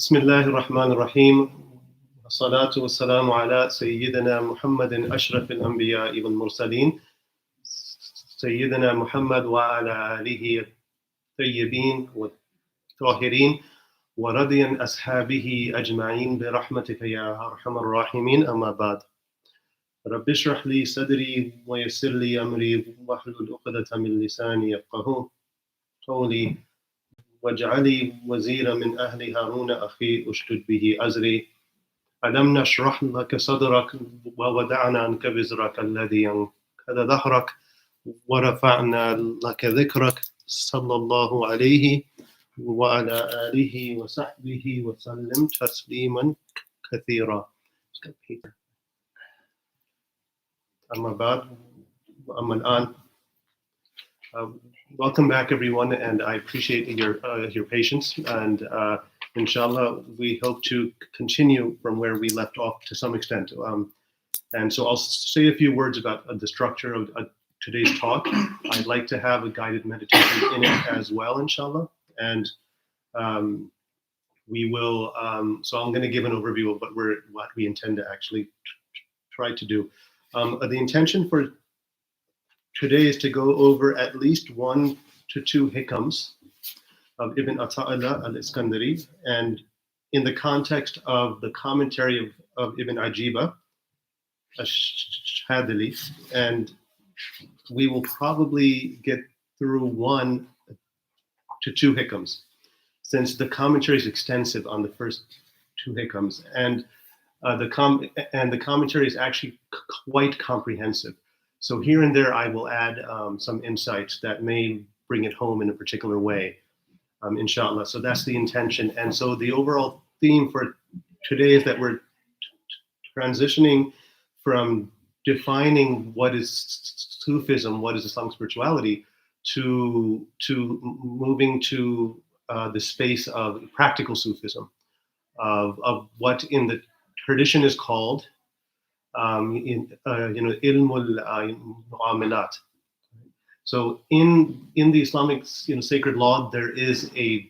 بسم الله الرحمن الرحيم والصلاة والسلام على سيدنا محمد أشرف الأنبياء والمرسلين سيدنا محمد وعلى آله الطيبين والطاهرين ورضي عن أصحابه أجمعين برحمتك يا أرحم الراحمين أما بعد رب اشرح لي صدري ويسر لي أمري واحلل عقدة من لساني يفقهوا قولي واجعلي وزيرا من أهل هارون أخي أشدد به أزري ألم نشرح لك صدرك ووضعنا عنك وزرك الذي أنقض ظهرك ورفعنا لك ذكرك صلى الله عليه وعلى آله وصحبه وسلم تسليما كثيرا. أما بعد وأما الآن. Welcome back, everyone, and I appreciate your patience. And inshallah, we hope to continue from where we left off to some extent. And so I'll say a few words about the structure of today's talk. I'd like to have a guided meditation in it as well, inshallah. And we will. So I'm going to give an overview of what we intend to actually try to do. The intention for today is to go over at least 1 to 2 Hikams of Ibn Ata'iLlah al-Iskandari, and in the context of the commentary of Ibn Ajiba, Ash-Shadili, and we will probably get through 1 to 2 Hikams, since the commentary is extensive on the first 2 Hikams, and the commentary is actually quite comprehensive. So here and there, I will add some insights that may bring it home in a particular way, inshallah. So that's the intention. And so the overall theme for today is that we're transitioning from defining what is Sufism, what is Islamic spirituality, to moving to the space of practical Sufism, of what in the tradition is called ilmul mu'amalat. So in the Islamic sacred law, there is a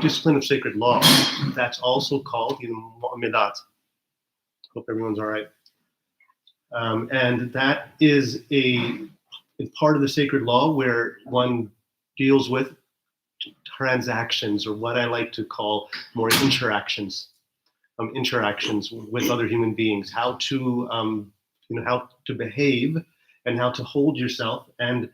discipline of sacred law that's also called mu'amalat. Hope everyone's all right. And that is a part of the sacred law where one deals with transactions, or what I like to call more interactions with other human beings, how to behave and how to hold yourself, and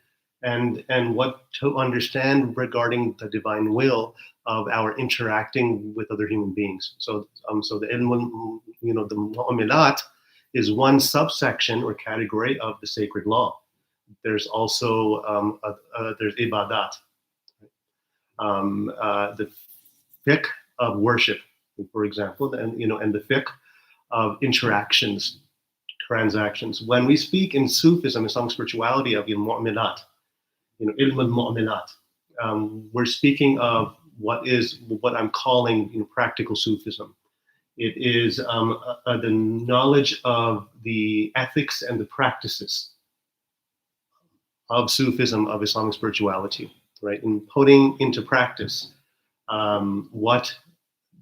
what to understand regarding the divine will of our interacting with other human beings. So the ilm, the mu'amalat is one subsection or category of the sacred law. There's also there's ibadat, the fiqh of worship, for example, and the fiqh of interactions, transactions. When we speak in Sufism, Islamic spirituality, of mu'amalat, ilm al-mu'amalat, we're speaking of what I'm calling practical Sufism. It is the knowledge of the ethics and the practices of Sufism, of Islamic spirituality, right? And putting into practice what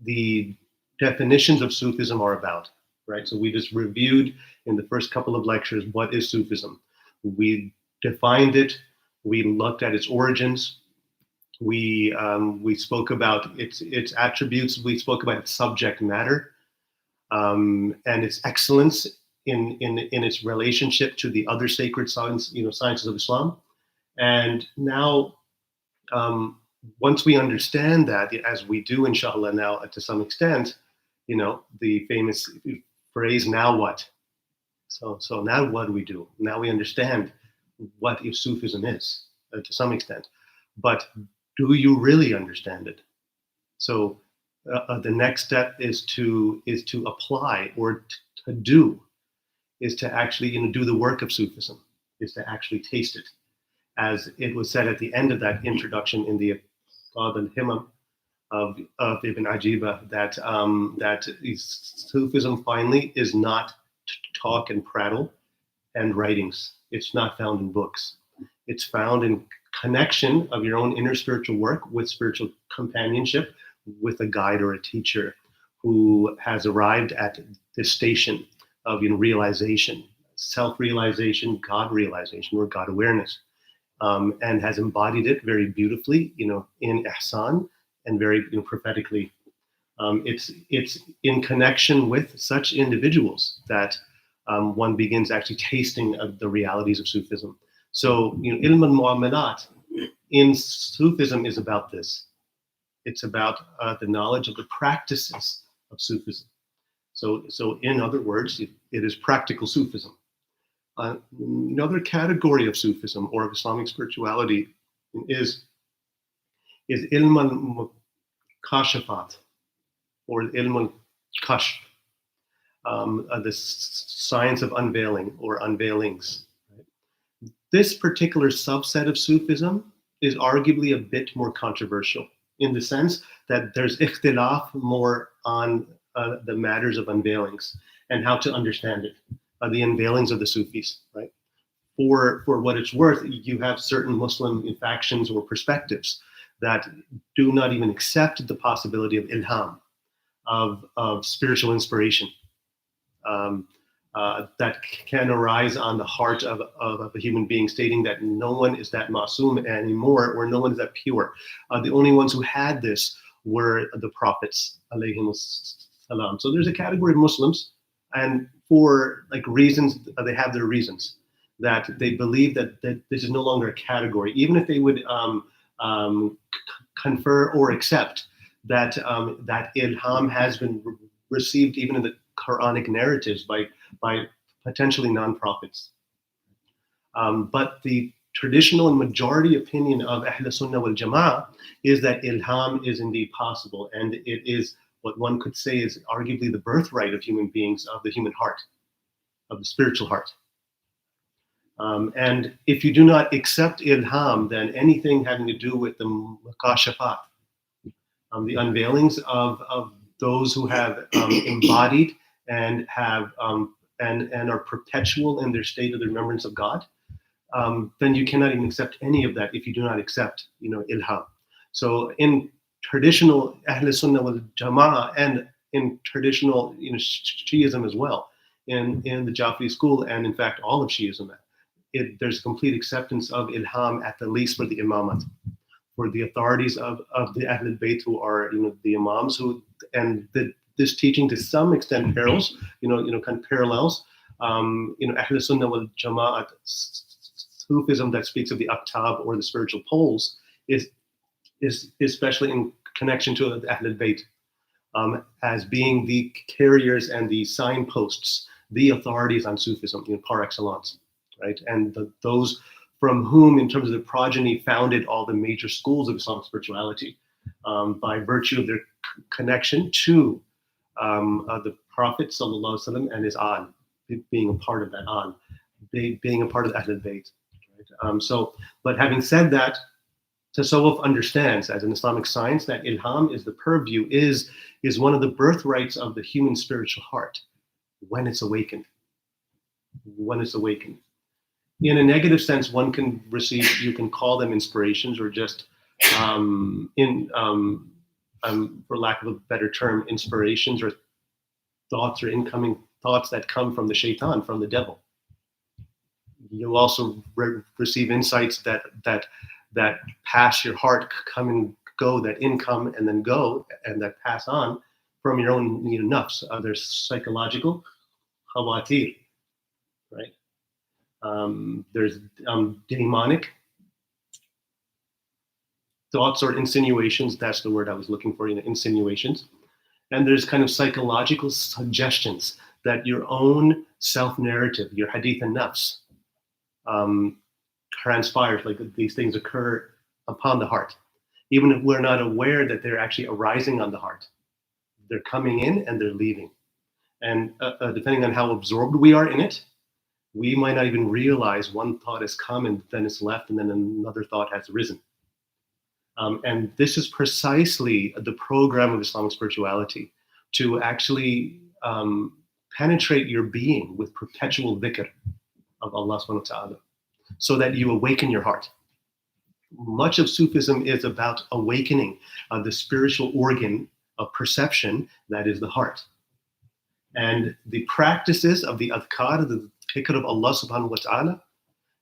the definitions of Sufism are about, right? So we just reviewed in the first couple of lectures what is Sufism. We defined it. We looked at its origins. We spoke about its attributes. We spoke about its subject matter and its excellence in its relationship to the other sacred sciences of Islam. And now, once we understand that, as we do, inshallah, now to some extent, the famous phrase, now what? So now what do we do? Now we understand what Sufism is, to some extent. But do you really understand it? So the next step is to apply, or to do, is to actually do the work of Sufism, is to actually taste it. As it was said at the end of that introduction in the Hikam of Ibn Ajiba, that Sufism finally is not talk and prattle and writings. It's not found in books. It's found in connection of your own inner spiritual work with spiritual companionship with a guide or a teacher who has arrived at this station of realization, self-realization, God realization, or God awareness, and has embodied it very beautifully, in ihsan and very prophetically. It's in connection with such individuals that one begins actually tasting of the realities of Sufism. So, ilm al-mu'amalat in Sufism is about this. It's about the knowledge of the practices of Sufism. So in other words, it is practical Sufism. Another category of Sufism or of Islamic spirituality is ilm al-kashafat, or ilm al-kashf, the science of unveiling or unveilings. This particular subset of Sufism is arguably a bit more controversial in the sense that there's ikhtilaf more on the matters of unveilings and how to understand it, the unveilings of the Sufis, right? For what it's worth, you have certain Muslim factions or perspectives that do not even accept the possibility of ilham, of spiritual inspiration, that can arise on the heart of a human being, stating that no one is that masum anymore, or no one is that pure. The only ones who had this were the prophets, alayhimus salam. So there's a category of Muslims, and for reasons, they have their reasons, that they believe that this is no longer a category, even if they would confer or accept that that ilham has been received even in the Quranic narratives by potentially non-prophets. But the traditional and majority opinion of Ahl Sunnah wal Jama'ah is that ilham is indeed possible, and it is what one could say is arguably the birthright of human beings, of the human heart, of the spiritual heart. And if you do not accept ilham, then anything having to do with the mukashafat, the unveilings of those who have embodied and have and are perpetual in their state of the remembrance of God, then you cannot even accept any of that if you do not accept, ilham. So in traditional Ahl Sunnah wal Jama'ah and in traditional, Shiism as well, in the Jafri school, and in fact all of Shiism, there's complete acceptance of ilham, at the least for the imamat, for the authorities of the Ahlul Bayt, who are the imams, who this teaching to some extent parallels, kind of parallels, Ahl Sunnah wal Jama'at Sufism that speaks of the Aqtab or the spiritual poles is especially in connection to the Ahlul Bayt, as being the carriers and the signposts, the authorities on Sufism, par excellence, right? And those from whom, in terms of the progeny, founded all the major schools of Islamic spirituality, by virtue of their connection to the Prophet Sallallahu Alaihi Wasallam and his Al, being a part of that Al, being a part of the Ahlul Bayt. Right? But having said that, Tasawwuf understands as an Islamic science that ilham is the purview, is one of the birthrights of the human spiritual heart when it's awakened. When it's awakened. In a negative sense, one can receive, you can call them inspirations, or just, for lack of a better term, inspirations or thoughts or incoming thoughts that come from the shaitan, from the devil. You'll also receive insights that pass your heart, come and go, that income and then go, and that pass on from your own nafs. There's psychological khawatir, right? There's demonic thoughts or insinuations. That's the word I was looking for, insinuations. And there's kind of psychological suggestions that your own self-narrative, your hadith and nafs, transpires, like these things occur upon the heart, even if we're not aware that they're actually arising on the heart. They're coming in and they're leaving. And depending on how absorbed we are in it, we might not even realize one thought has come and then it's left, and then another thought has risen. And this is precisely the program of Islamic spirituality, to actually penetrate your being with perpetual dhikr of Allah subhanahu wa ta'ala, so that you awaken your heart. Much of Sufism is about awakening the spiritual organ of perception that is the heart. And the practices of the adhkar, the dhikr of Allah subhanahu wa ta'ala,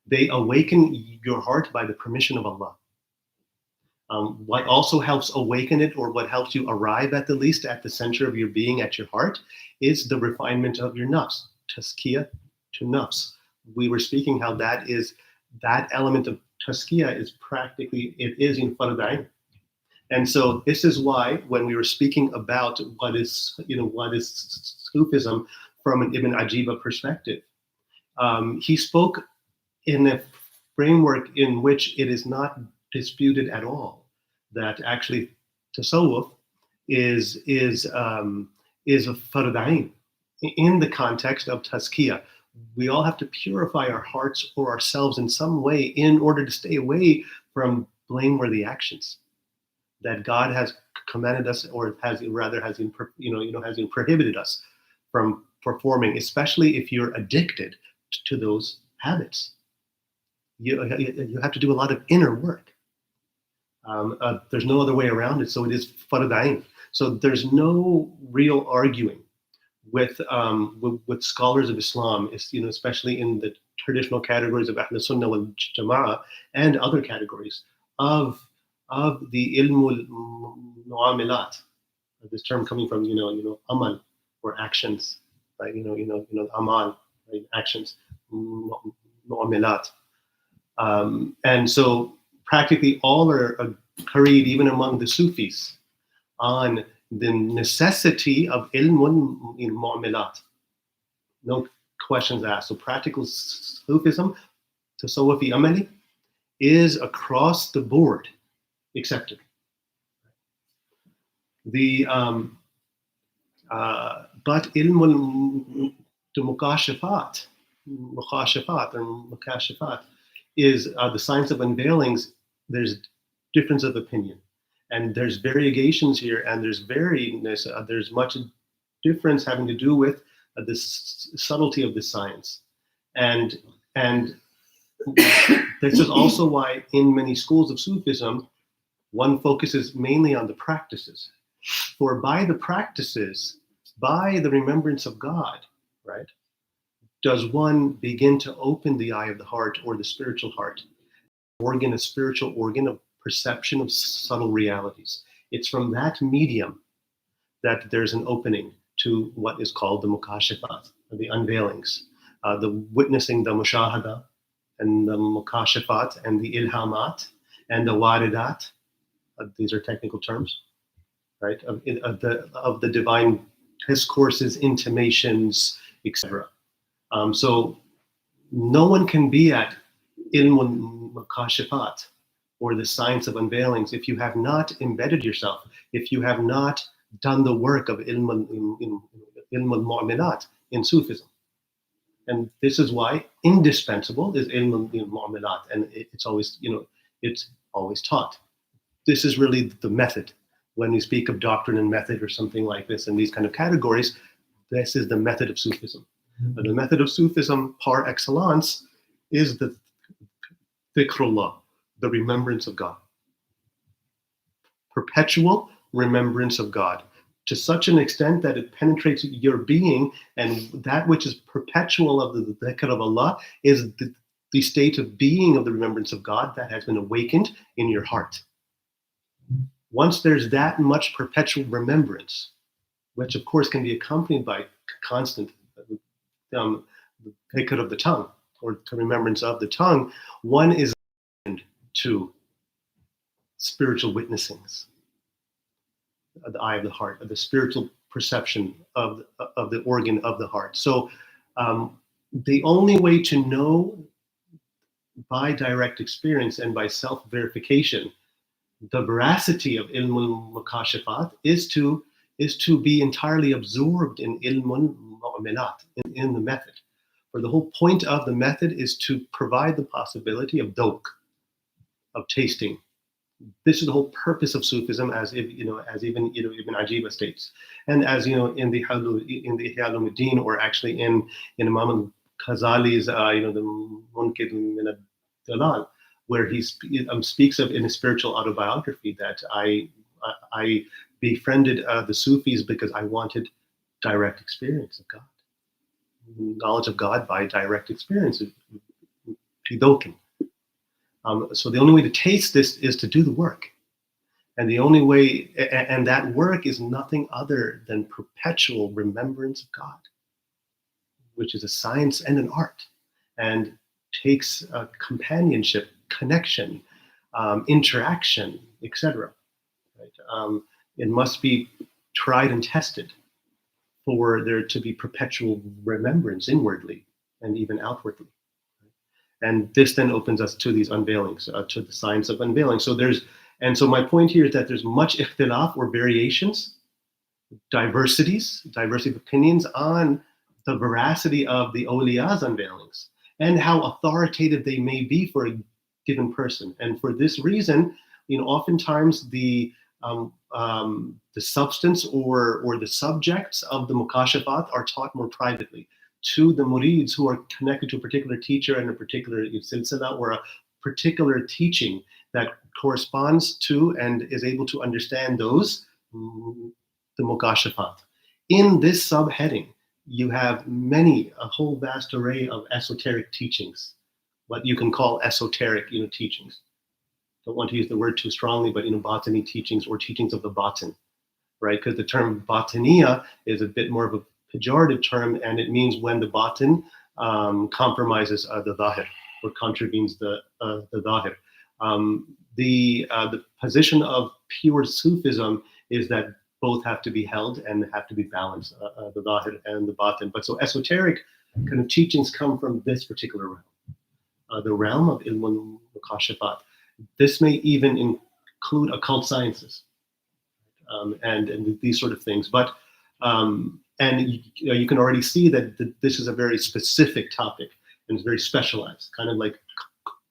they awaken your heart by the permission of Allah. What also helps awaken it, or what helps you arrive at the least at the center of your being, at your heart, is the refinement of your nafs, tazkiyah to nafs. We were speaking how that element of tazkiyah is practically, it is in farad ayn. And so this is why when we were speaking about what is Sufism from an Ibn Ajiba perspective, he spoke in a framework in which it is not disputed at all that actually tasawwuf is a farad ayn in the context of tazkiyah. We all have to purify our hearts or ourselves in some way in order to stay away from blameworthy actions that God has commanded us, or has prohibited us from performing, especially if you're addicted to those habits. You have to do a lot of inner work. There's no other way around it. So it is farad ayn. So there's no real arguing with scholars of Islam, especially in the traditional categories of Ahl Sunnah wal Jama'ah and other categories of the ilmul mu'amilat. This term coming from amal, or actions, right? Amal, right? Actions, mu'amilat. And so practically all are agreed, even among the Sufis, on the necessity of ilmun mu'amilat. No questions asked. So practical Sufism, tasawwufi amali, is across the board accepted. But ilmul mukashafat or mukashafat is the science of unveilings. There's difference of opinion, and there's variegations here, and there's variedness. There's much difference having to do with the subtlety of the science, and this is also why in many schools of Sufism one focuses mainly on the practices. For by the practices, by the remembrance of God, right, does one begin to open the eye of the heart, or the spiritual heart, a spiritual organ of perception of subtle realities. It's from that medium that there's an opening to what is called the mukashafat, the unveilings, the witnessing, the mushahada, and the mukashafat, and the ilhamat, and the waridat. These are technical terms, right? Of the divine discourses, intimations, etc. So no one can be at ilmun mukashafat, or the science of unveilings, if you have not embedded yourself, if you have not done the work of ilmun mu'amilat in Sufism. And this is why indispensable is ilmun mu'amilat, and it's always taught. This is really the method. When we speak of doctrine and method or something like this in these kind of categories, this is the method of Sufism. But the method of Sufism par excellence is the dhikrullah, the remembrance of God. Perpetual remembrance of God, to such an extent that it penetrates your being, and that which is perpetual of the dhikr of Allah is the state of being of the remembrance of God that has been awakened in your heart. Once there's that much perpetual remembrance, which of course can be accompanied by constant the dhikr of the tongue, or to remembrance of the tongue, one is to spiritual witnessings, the eye of the heart, of the spiritual perception of the organ of the heart. So the only way to know by direct experience and by self-verification the veracity of ilmul mukashafat is to be entirely absorbed in ilmul mu'amilat, in the method. For the whole point of the method is to provide the possibility of dhawq, of tasting. This is the whole purpose of Sufism, as even Ibn Ajiba states, and as in the Ihya al-Ulumuddin, or actually in Imam al-Ghazali's the Munkid min al-Dalal, where he speaks of in his spiritual autobiography that I befriended the Sufis because I wanted direct experience of God, knowledge of God by direct experience. So the only way to taste this is to do the work. And the only way, and that work is nothing other than perpetual remembrance of God, which is a science and an art, and takes companionship, connection, interaction, etc. Right? It must be tried and tested for there to be perpetual remembrance inwardly and even outwardly. And this then opens us to these unveilings, to the science of unveiling. So my point here is that there's much ikhtilaf or variations, diversity of opinions on the veracity of the awliya's unveilings and how authoritative they may be for a given person. And for this reason, oftentimes the substance or the subjects of the mukashafat are taught more privately to the murids who are connected to a particular teacher and a particular silsila or a particular teaching that corresponds to and is able to understand those, the mukashafat. In this subheading, you have a whole vast array of esoteric teachings, what you can call esoteric, teachings. Don't want to use the word too strongly, but botany teachings or teachings of the batin, right? Because the term batiniya is a bit more of a pejorative term, and it means when the batin compromises the dhahir or contravenes the dhahir. The position of pure Sufism is that both have to be held and have to be balanced, the dhahir and the batin. But so esoteric kind of teachings come from this particular realm, the realm of ilm al-mukashafat. This may even include occult sciences and these sort of things. But and you can already see that this is a very specific topic and it's very specialized, kind of like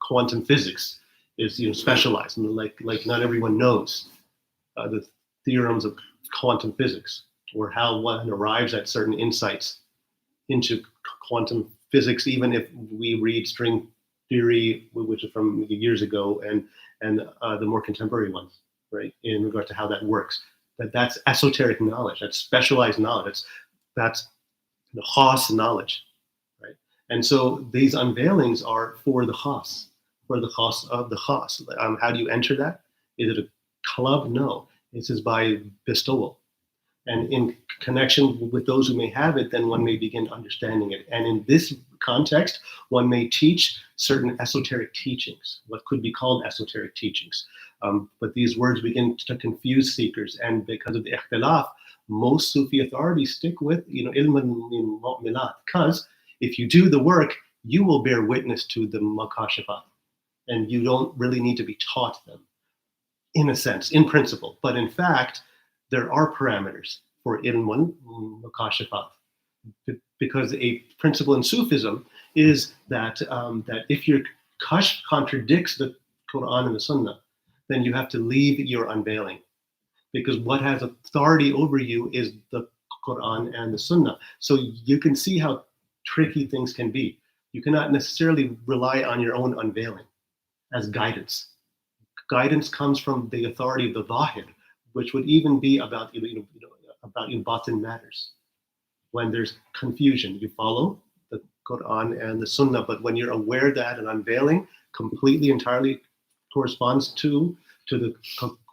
quantum physics is specialized, and like not everyone knows the theorems of quantum physics or how one arrives at certain insights into quantum physics, even if we read string theory, which is from years ago, and the more contemporary ones, right, in regard to how that works. That's esoteric knowledge, that's specialized knowledge, that's the khas knowledge, right? And so these unveilings are for the khas, for the khas of the khas. How do you enter that? Is it a club? No, this is by bestowal. And in connection with those who may have it, then one may begin understanding it. And in this context, one may teach certain esoteric teachings, what could be called esoteric teachings. But these words begin to confuse seekers. And because of the ikhtilaf, most Sufi authorities stick with, ilm al-mu'minat, because if you do the work, you will bear witness to the mukashafat. And you don't really need to be taught them, in a sense, in principle. But in fact, there are parameters for ilm al-mukashafat, because a principle in Sufism is that that if your kashf contradicts the Quran and the Sunnah, then you have to leave your unveiling, because what has authority over you is the Quran and the Sunnah. So you can see how tricky things can be. You cannot necessarily rely on your own unveiling as guidance. Guidance comes from the authority of the Dhahir, which would even be about batin matters. When there's confusion, you follow the Quran and the Sunnah. But when you're aware that an unveiling completely, entirely corresponds to the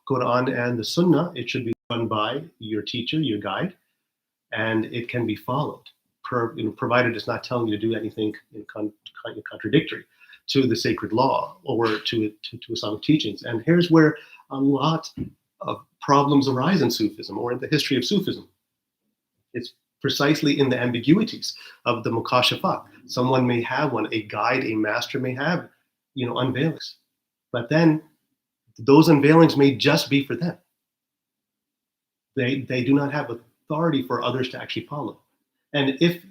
Quran and the Sunnah, it should be done by your teacher, your guide, and it can be followed, provided it's not telling you to do anything contradictory to the sacred law or to Islamic teachings. And here's where a lot of problems arise in Sufism or in the history of Sufism. It's precisely in the ambiguities of the mukashafat. Someone may have one, a guide, a master may have, unveilings. But then those unveilings may just be for them. They do not have authority for others to actually follow. And if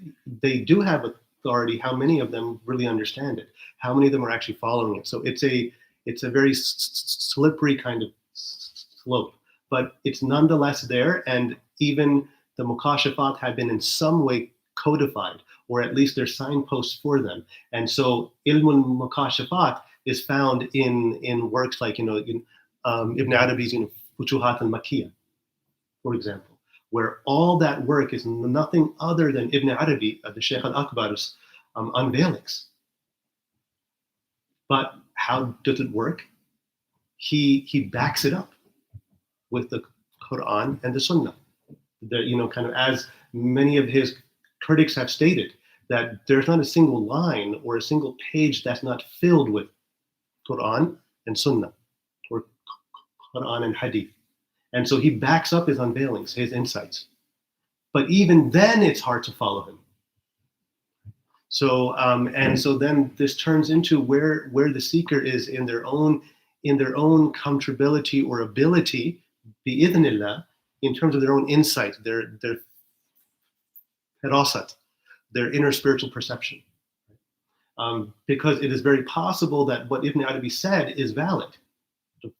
they do have authority, how many of them really understand it? How many of them are actually following it? So it's a very slippery kind of slope, but it's nonetheless there. And even the mukashafat have been in some way codified, or at least they're signposts for them. And so ilm al-mukashafat is found in works like, Ibn Arabi's, Futuhat al-Makkiyah, for example, where all that work is nothing other than Ibn Arabi, the Shaykh al-Akbar's unveilings. But how does it work? He backs it up with the Quran and the Sunnah. Kind of as many of his critics have stated, that there's not a single line or a single page that's not filled with Quran and Sunnah, or Quran and Hadith. And so he backs up his unveilings, his insights. But even then, it's hard to follow him. So so then this turns into where the seeker is in their own comfortability or ability, bi'idhnillah, in terms of their own insight, their firasat, their inner spiritual perception. Because it is very possible that what Ibn Arabi said is valid,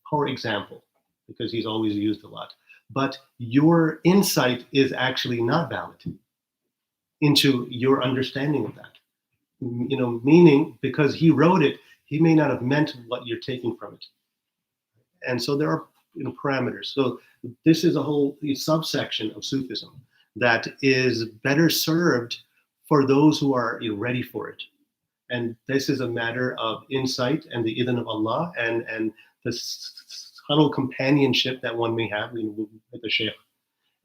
for example, because he's always used a lot. But your insight is actually not valid into your understanding of that. Meaning because he wrote it, he may not have meant what you're taking from it. And so there are parameters. So this is a whole subsection of Sufism that is better served for those who are ready for it. And this is a matter of insight and the idhn of Allah and the subtle companionship that one may have with the Shaykh.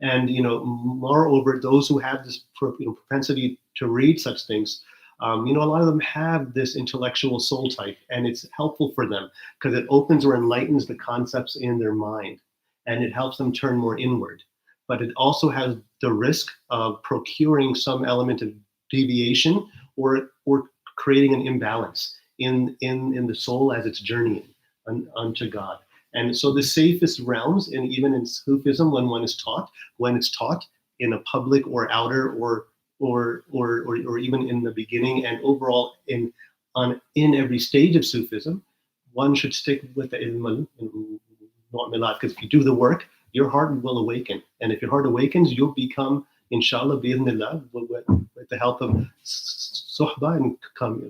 And moreover, those who have this propensity to read such things, a lot of them have this intellectual soul type, and it's helpful for them because it opens or enlightens the concepts in their mind, and it helps them turn more inward. But it also has the risk of procuring some element of deviation or creating an imbalance in the soul as it's journeying unto God. And so the safest realms, and even in Sufism, when it's taught in a public or outer or even in the beginning and overall in every stage of Sufism, one should stick with the ilm al-mu'milat, because if you do the work, your heart will awaken. And if your heart awakens, you'll become, inshallah, bi'idhnillah, with the help of suhbah and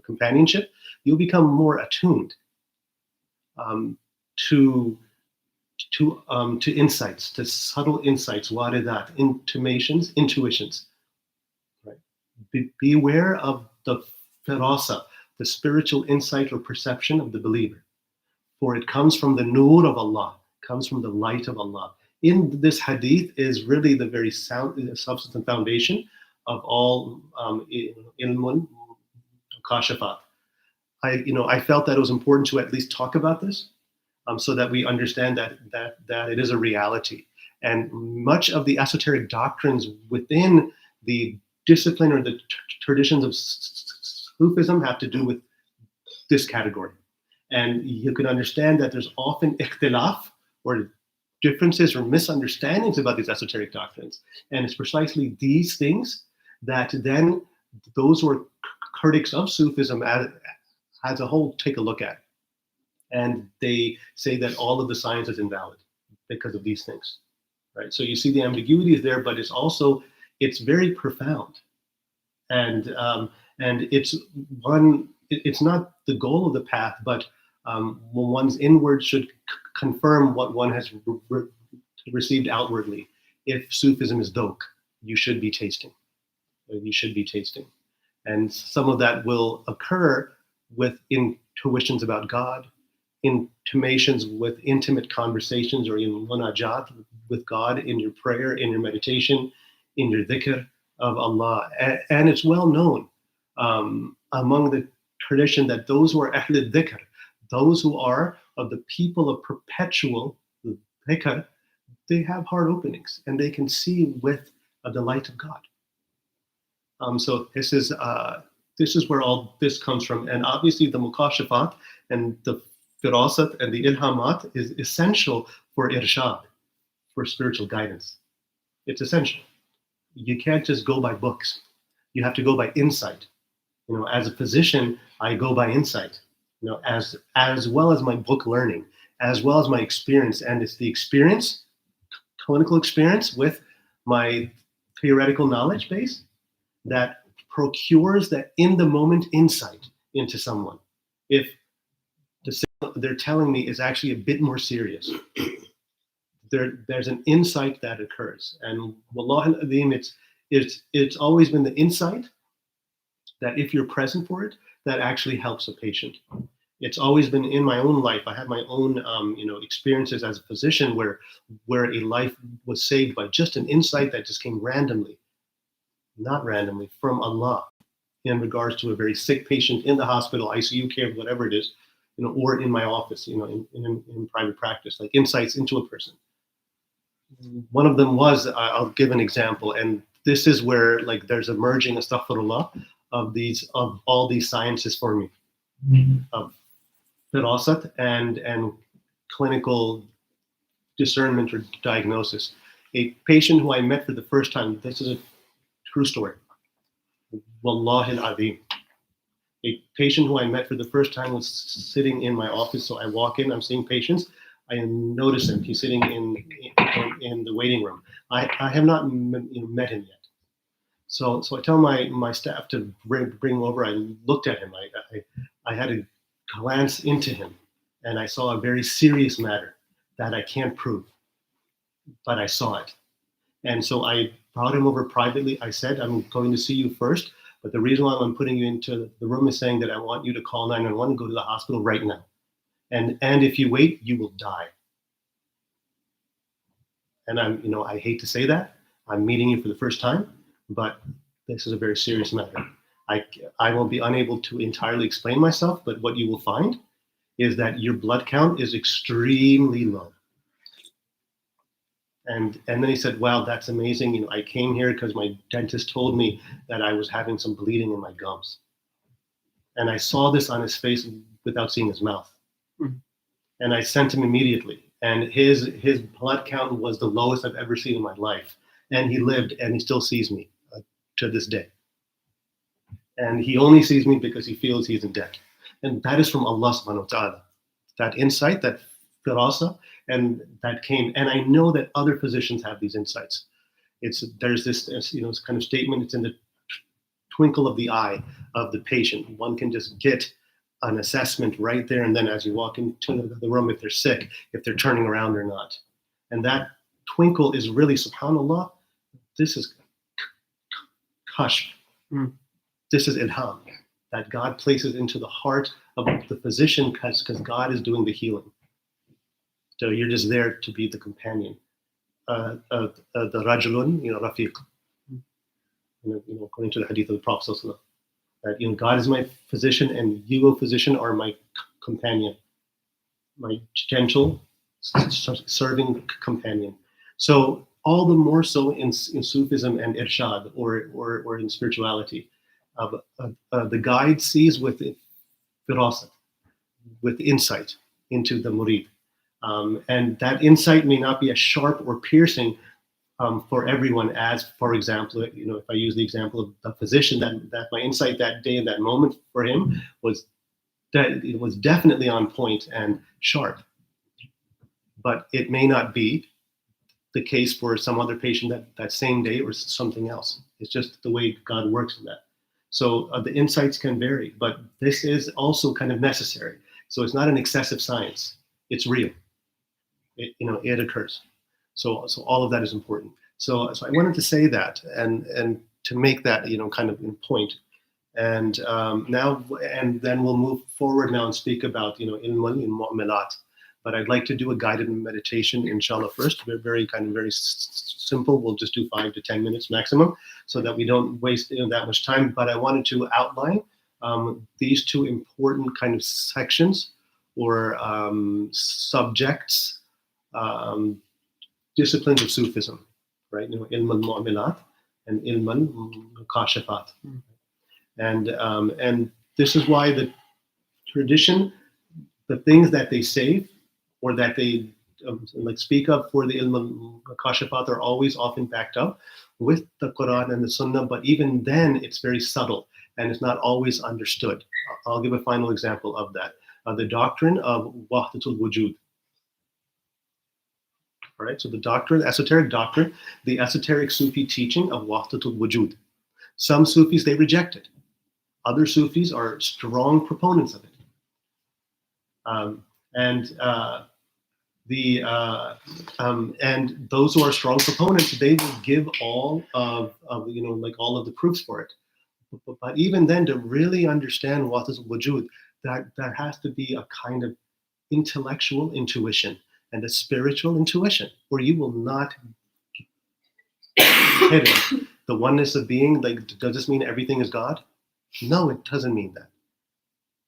companionship, you'll become more attuned to insights, to subtle insights, waridat, intuitions. Right? Be aware of the firasa, the spiritual insight or perception of the believer, for it comes from the nur of Allah, comes from the light of Allah. In this hadith is really the very substance and foundation of all ilmun kashafat. I felt that it was important to at least talk about this, so that we understand that it is a reality. And much of the esoteric doctrines within the discipline or the traditions of Sufism have to do with this category. And you can understand that there's often ikhtilaf, or differences or misunderstandings about these esoteric doctrines. And it's precisely these things that then those who are critics of Sufism as a whole take a look at. And they say that all of the science is invalid because of these things, right? So you see the ambiguity is there, but it's very profound. And it's not the goal of the path, but one's inward should confirm what one has received outwardly. If Sufism is dhok, you should be tasting. And some of that will occur with intuitions about God, intimations with intimate conversations, or in munajat with God, in your prayer, in your meditation, in your dhikr of Allah. And it's well known among the tradition that those who are ahl dhikr, those who are of the people of perpetual dhikr, they have heart openings and they can see with the light of God. So this is where all this comes from. And obviously the mukashafat and the firasat and the ilhamat is essential for irshad, for spiritual guidance. It's essential. You can't just go by books. You have to go by insight. As a physician, I go by insight, as well as my book learning, as well as my experience. And it's the experience, clinical experience with my theoretical knowledge base that procures that in the moment insight into someone. If they're telling me is actually a bit more serious. There's an insight that occurs, and Wallah al-Azim, it's always been the insight that if you're present for it, that actually helps a patient. It's always been in my own life. I have my own, experiences as a physician where a life was saved by just an insight that just came randomly, not randomly, from Allah, in regards to a very sick patient in the hospital, ICU care, whatever it is, or in my office, in private practice, like insights into a person. One of them was, I'll give an example, and this is where like there's a merging, astaghfirullah, of all these sciences for me, of firasat and clinical discernment or diagnosis. A patient who I met for the first time, this is a true story, Wallahi al-Azim. A patient who I met for the first time was sitting in my office. So I walk in, I'm seeing patients. I notice him. He's sitting in the waiting room. I have not met him yet. So I tell my staff to bring him over. I looked at him. I had a glance into him, and I saw a very serious matter that I can't prove, but I saw it. And so I brought him over privately. I said, I'm going to see you first, but the reason why I'm putting you into the room is saying that I want you to call 911 and go to the hospital right now. And if you wait, you will die. And I hate to say that. I'm meeting you for the first time, but this is a very serious matter. I will be unable to entirely explain myself, but what you will find is that your blood count is extremely low. And then he said, wow, that's amazing. I came here because my dentist told me that I was having some bleeding in my gums. And I saw this on his face without seeing his mouth. And I sent him immediately. And his blood count was the lowest I've ever seen in my life. And he lived, and he still sees me to this day. And he only sees me because he feels he's in debt. And that is from Allah subhanahu wa ta'ala. That insight, that firasa, and that came. And I know that other physicians have these insights. There's this kind of statement, it's in the twinkle of the eye of the patient. One can just get an assessment right there and then as you walk into the room, if they're sick, if they're turning around or not. And that twinkle is really, subhanAllah, this is kashf. This is ilham that God places into the heart of the physician because God is doing the healing. So you're just there to be the companion. The rajulun, rafiq. According to the hadith of the Prophet ﷺ, that God is my physician and you, O physician, are my companion, my gentle, serving companion. So all the more so in Sufism and irshad or in spirituality, the guide sees with firasat, with insight into the murid. And that insight may not be as sharp or piercing for everyone as, for example, if I use the example of the physician, that my insight that day and that moment for him was that it was definitely on point and sharp. But it may not be the case for some other patient that same day or something else. It's just the way God works in that. So the insights can vary, but this is also kind of necessary. So it's not an excessive science. It's real. It occurs. So all of that is important. So I wanted to say that and to make that kind of point. And then we'll move forward now and speak about ilm and mu'amalat. But I'd like to do a guided meditation, inshallah, first. Very simple. We'll just do 5 to 10 minutes maximum, so that we don't waste that much time. But I wanted to outline these two important kind of sections or subjects, disciplines of Sufism, right? Ilm al-mu'amalat and ilm al-kashafat. And this is why the tradition, the things that they say or that they speak of for the ilm al-kashafat are always often backed up with the Quran and the Sunnah, but even then it's very subtle and it's not always understood. I'll give a final example of that. The doctrine of wahdatul wujud. All right, so the doctrine, esoteric doctrine, the esoteric Sufi teaching of wahdatul wujud. Some Sufis, they reject it. Other Sufis are strong proponents of it. And and those who are strong proponents, they will give all of like all of the proofs for it. But even then, to really understand what is wujud, that has to be a kind of intellectual intuition and a spiritual intuition, where you will not hit it. The oneness of being, like, does this mean everything is God? No, it doesn't mean that.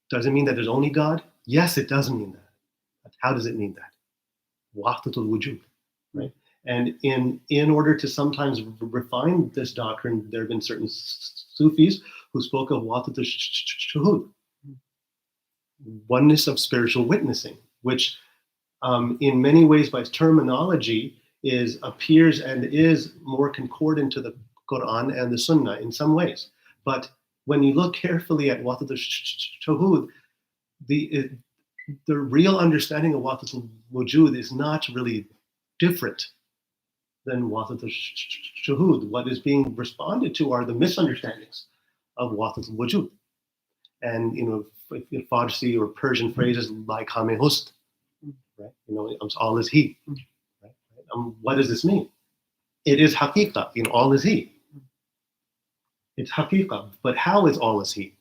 Does it mean that there's only God? Yes, it does mean that. But how does it mean that? Wahdatul wujud, right? And in order to sometimes refine this doctrine, there have been certain Sufis who spoke of wahdatul shuhud, oneness of spiritual witnessing, which in many ways by terminology appears and is more concordant to the Quran and the Sunnah in some ways. But when you look carefully at wahdatul shuhud, the real understanding of wahdatul wujud is not really different than wahdatul shuhud. What is being responded to are the misunderstandings of wahdatul wujud. And Farsi or Persian phrases like Hame Hust, right? All is He. Right? What does this mean? It is haqiqah, all is He. It's haqiqah, but how is all is He?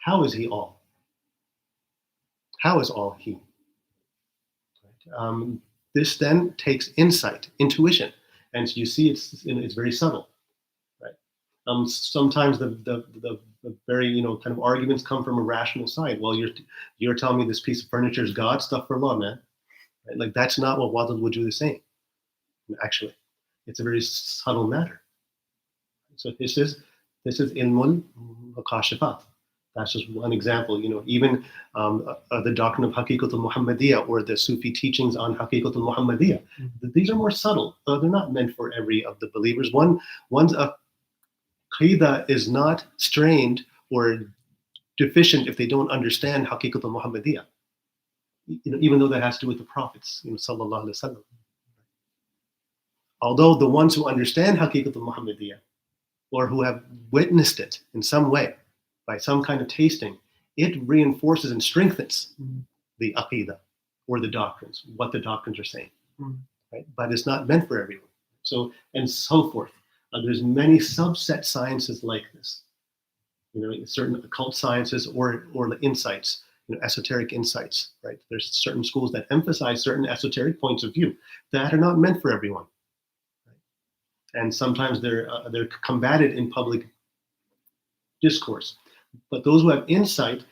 How is He all? How is all He? Right? This then takes insight, intuition, and you see it's very subtle. Right? Sometimes the very kind of arguments come from a rational side. Well, you're telling me this piece of furniture is God? Stuff for Allah, man. Right? Like, that's not what wahdatul wujud is saying. Actually, it's a very subtle matter. So this is ilmul mukashafat. That's just one example. Even the doctrine of Haqiqatul Muhammadiyah, or the Sufi teachings on Haqiqatul Muhammadiyah. These are more subtle. They're not meant for every of the believers. One's aqidah is not strained or deficient if they don't understand Haqiqatul Muhammadiyah. Even though that has to do with the prophets, sallallahu alaihi wasallam. Although the ones who understand Haqiqatul Muhammadiyah, or who have witnessed it in some way, by some kind of tasting, it reinforces and strengthens the aqidah or the doctrines, what the doctrines are saying. Right? But it's not meant for everyone. So, and so forth. There's many subset sciences like this. Certain occult sciences or the insights, esoteric insights, right? There's certain schools that emphasize certain esoteric points of view that are not meant for everyone. Right? And sometimes they're combated in public discourse. But those who have insight,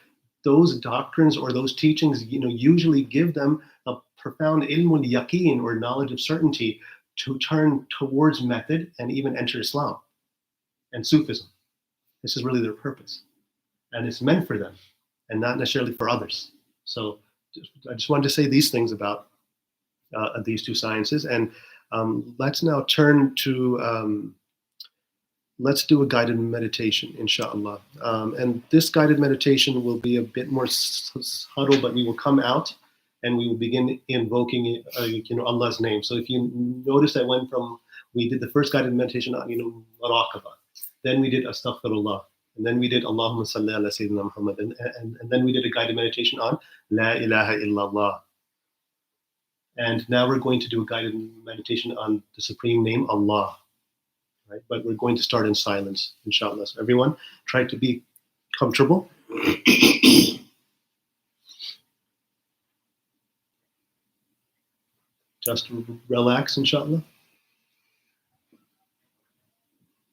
those doctrines or those teachings, usually give them a profound ilmul yaqeen, or knowledge of certainty, to turn towards method and even enter Islam and Sufism. This is really their purpose. And it's meant for them and not necessarily for others. So I just wanted to say these things about these two sciences. And let's now turn to, let's do a guided meditation, inshallah. And this guided meditation will be a bit more subtle, but we will come out and we will begin invoking Allah's name. So if you notice, we did the first guided meditation on Muraqaba, then we did Astaghfirullah, and then we did Allahumma salli ala Sayyidina Muhammad, and then we did a guided meditation on La ilaha illallah. And now we're going to do a guided meditation on the supreme name, Allah. Right? But we're going to start in silence, inshallah. So everyone, try to be comfortable. Just relax, inshallah.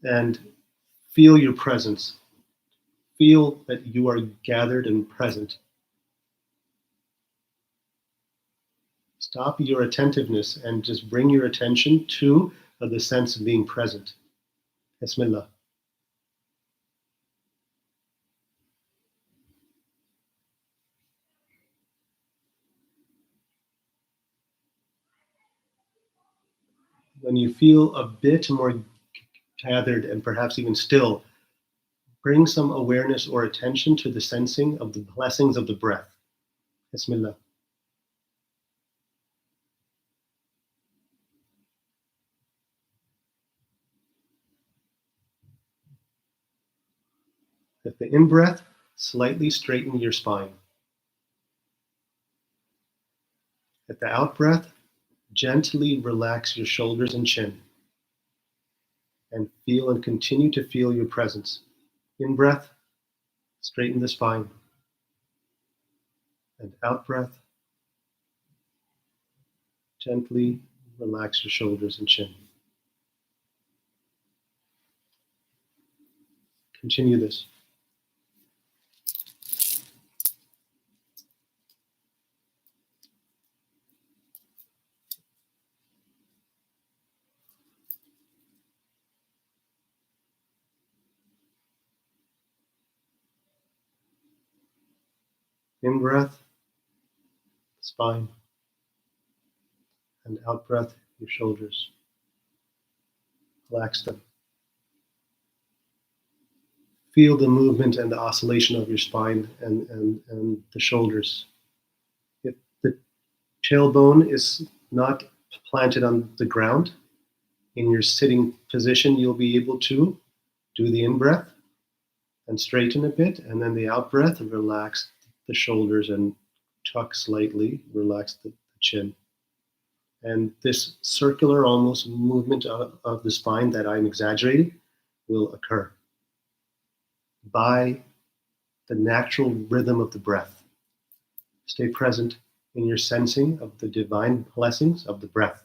And feel your presence. Feel that you are gathered and present. Stop your attentiveness and just bring your attention to the sense of being present. Bismillah. When you feel a bit more gathered and perhaps even still, bring some awareness or attention to the sensing of the blessings of the breath. Bismillah. At the in-breath, slightly straighten your spine. At the out breath, gently relax your shoulders and chin and feel and continue to feel your presence. In breath, straighten the spine. And out breath, gently relax your shoulders and chin. Continue this. In breath, spine, and out breath, your shoulders. Relax them. Feel the movement and the oscillation of your spine and the shoulders. If the tailbone is not planted on the ground, in your sitting position, you'll be able to do the in-breath and straighten a bit, and then the out-breath, relax the shoulders and tuck slightly, relax the chin. And this circular almost movement of the spine that I'm exaggerating will occur by the natural rhythm of the breath. Stay present in your sensing of the divine blessings of the breath.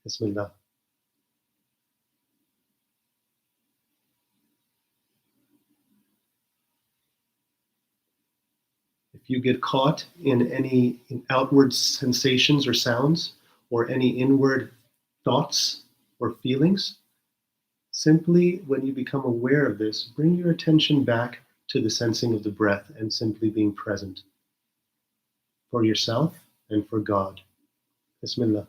Bismillah. If you get caught in any outward sensations or sounds, or any inward thoughts or feelings, simply when you become aware of this, bring your attention back to the sensing of the breath and simply being present for yourself and for God. Bismillah.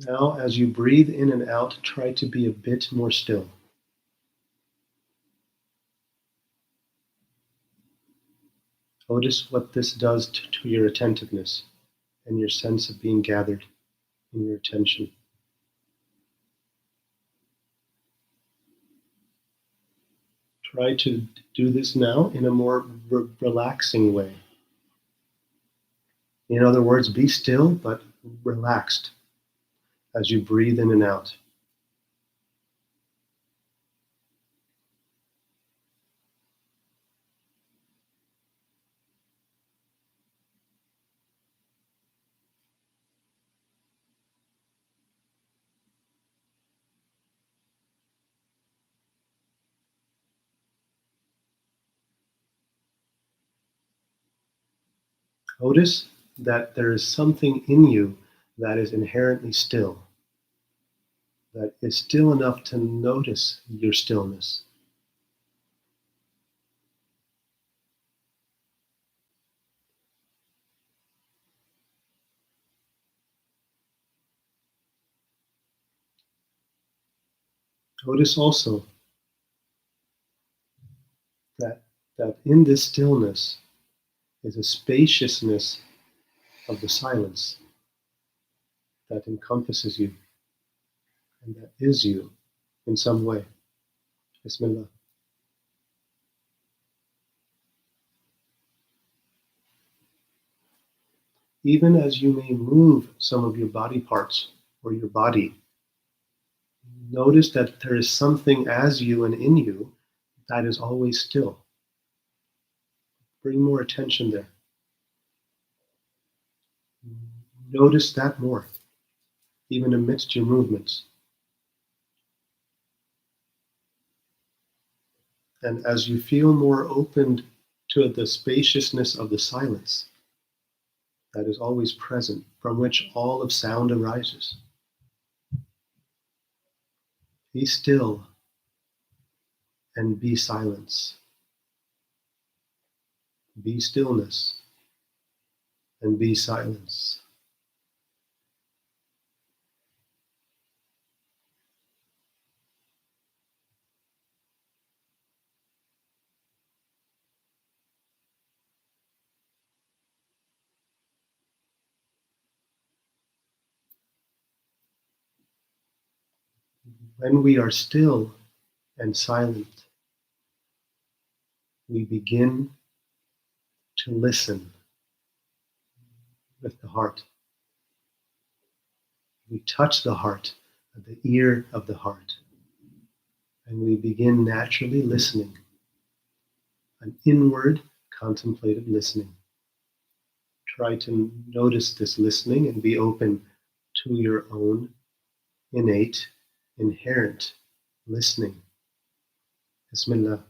Now, as you breathe in and out, try to be a bit more still. Notice what this does to your attentiveness and your sense of being gathered in your attention. Try to do this now in a more relaxing way. In other words, be still but relaxed as you breathe in and out. Notice that there is something in you that is inherently still, that is still enough to notice your stillness. Notice also that in this stillness is a spaciousness of the silence that encompasses you and that is you in some way. Bismillah. Even as you may move some of your body parts or your body, notice that there is something as you and in you that is always still. Bring more attention there. Notice that more, even amidst your movements. And as you feel more open to the spaciousness of the silence that is always present, from which all of sound arises, be still and be silence. Be stillness and be silence. When we are still and silent, we begin to listen with the heart. We touch the heart, the ear of the heart, and we begin naturally listening, an inward contemplative listening. Try to notice this listening and be open to your own innate, inherent listening. Bismillah.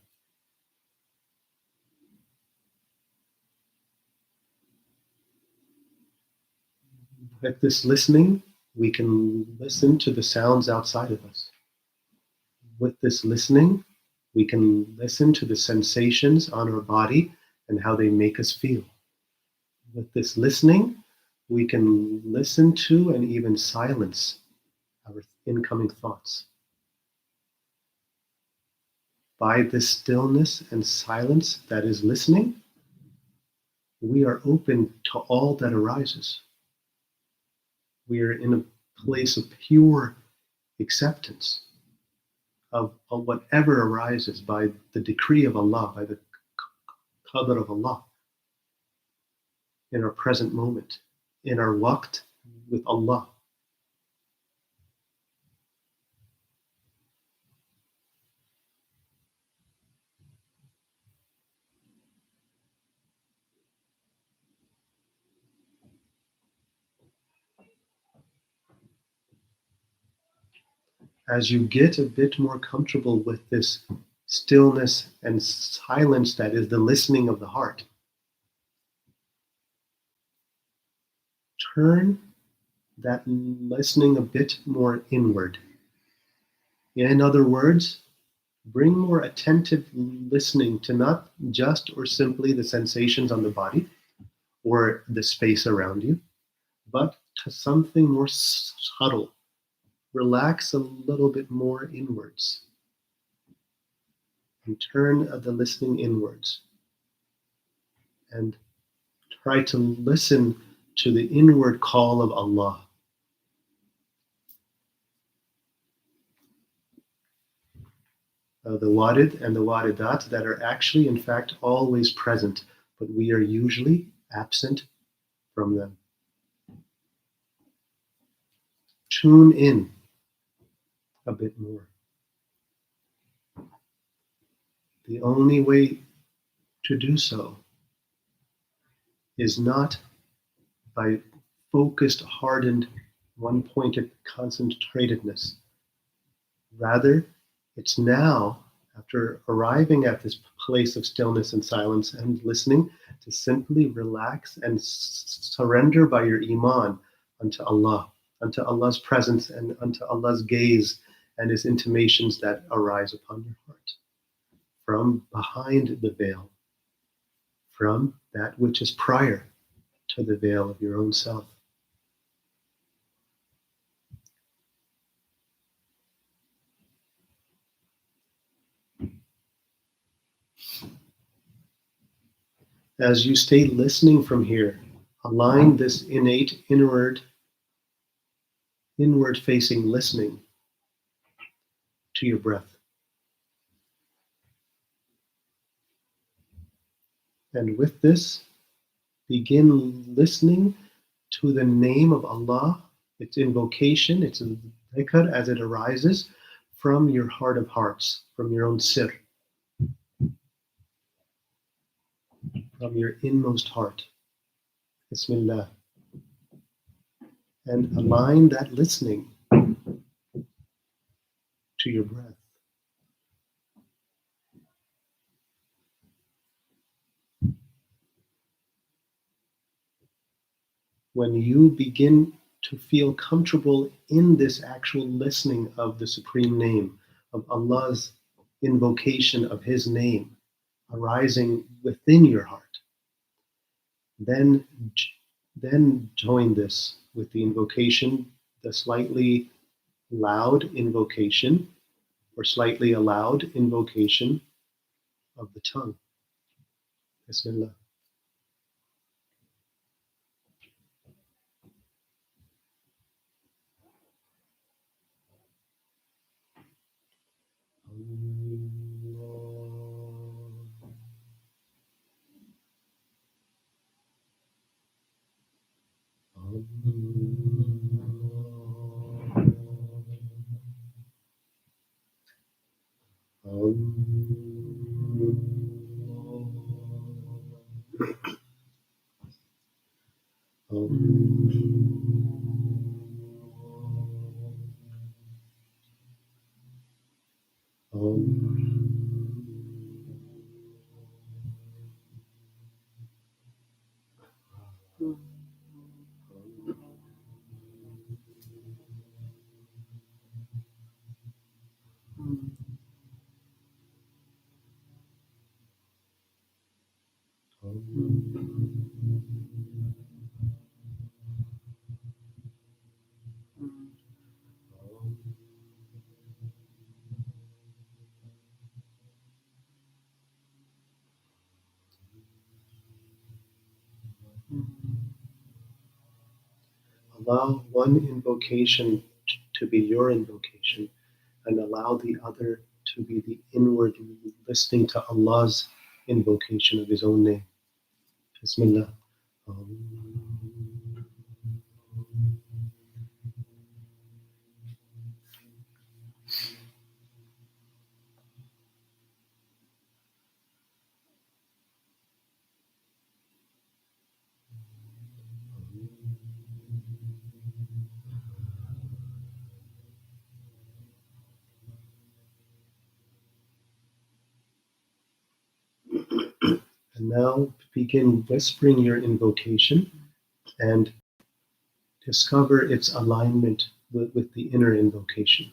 With this listening, we can listen to the sounds outside of us. With this listening, we can listen to the sensations on our body and how they make us feel. With this listening, we can listen to and even silence our incoming thoughts. By this stillness and silence that is listening, we are open to all that arises. We are in a place of pure acceptance of whatever arises by the decree of Allah, by the qadr of Allah, in our present moment, in our waqt with Allah. As you get a bit more comfortable with this stillness and silence that is the listening of the heart, turn that listening a bit more inward. In other words, bring more attentive listening to not just or simply the sensations on the body or the space around you, but to something more subtle. Relax a little bit more inwards and turn the listening inwards and try to listen to the inward call of Allah. The warid and the waridat that are actually, in fact, always present, but we are usually absent from them. Tune in a bit more. The only way to do so is not by focused, hardened, one-pointed concentratedness. Rather, it's now, after arriving at this place of stillness and silence and listening, to simply relax and surrender by your iman unto Allah, unto Allah's presence and unto Allah's gaze and His intimations that arise upon your heart from behind the veil, from that which is prior to the veil of your own self. As you stay listening from here, align this innate inward facing listening to your breath. And with this, begin listening to the name of Allah, its invocation, its dhikr as it arises from your heart of hearts, from your own sir, from your inmost heart. Bismillah. And align that listening to your breath. When you begin to feel comfortable in this actual listening of the supreme name, of Allah's invocation of His name arising within your heart, then join this with the invocation, the slightly loud invocation or slightly aloud invocation of the tongue. Bismillah. Allow one invocation to be your invocation, and allow the other to be the inward listening to Allah's invocation of His own name. Bismillah. And now begin whispering your invocation and discover its alignment with the inner invocation.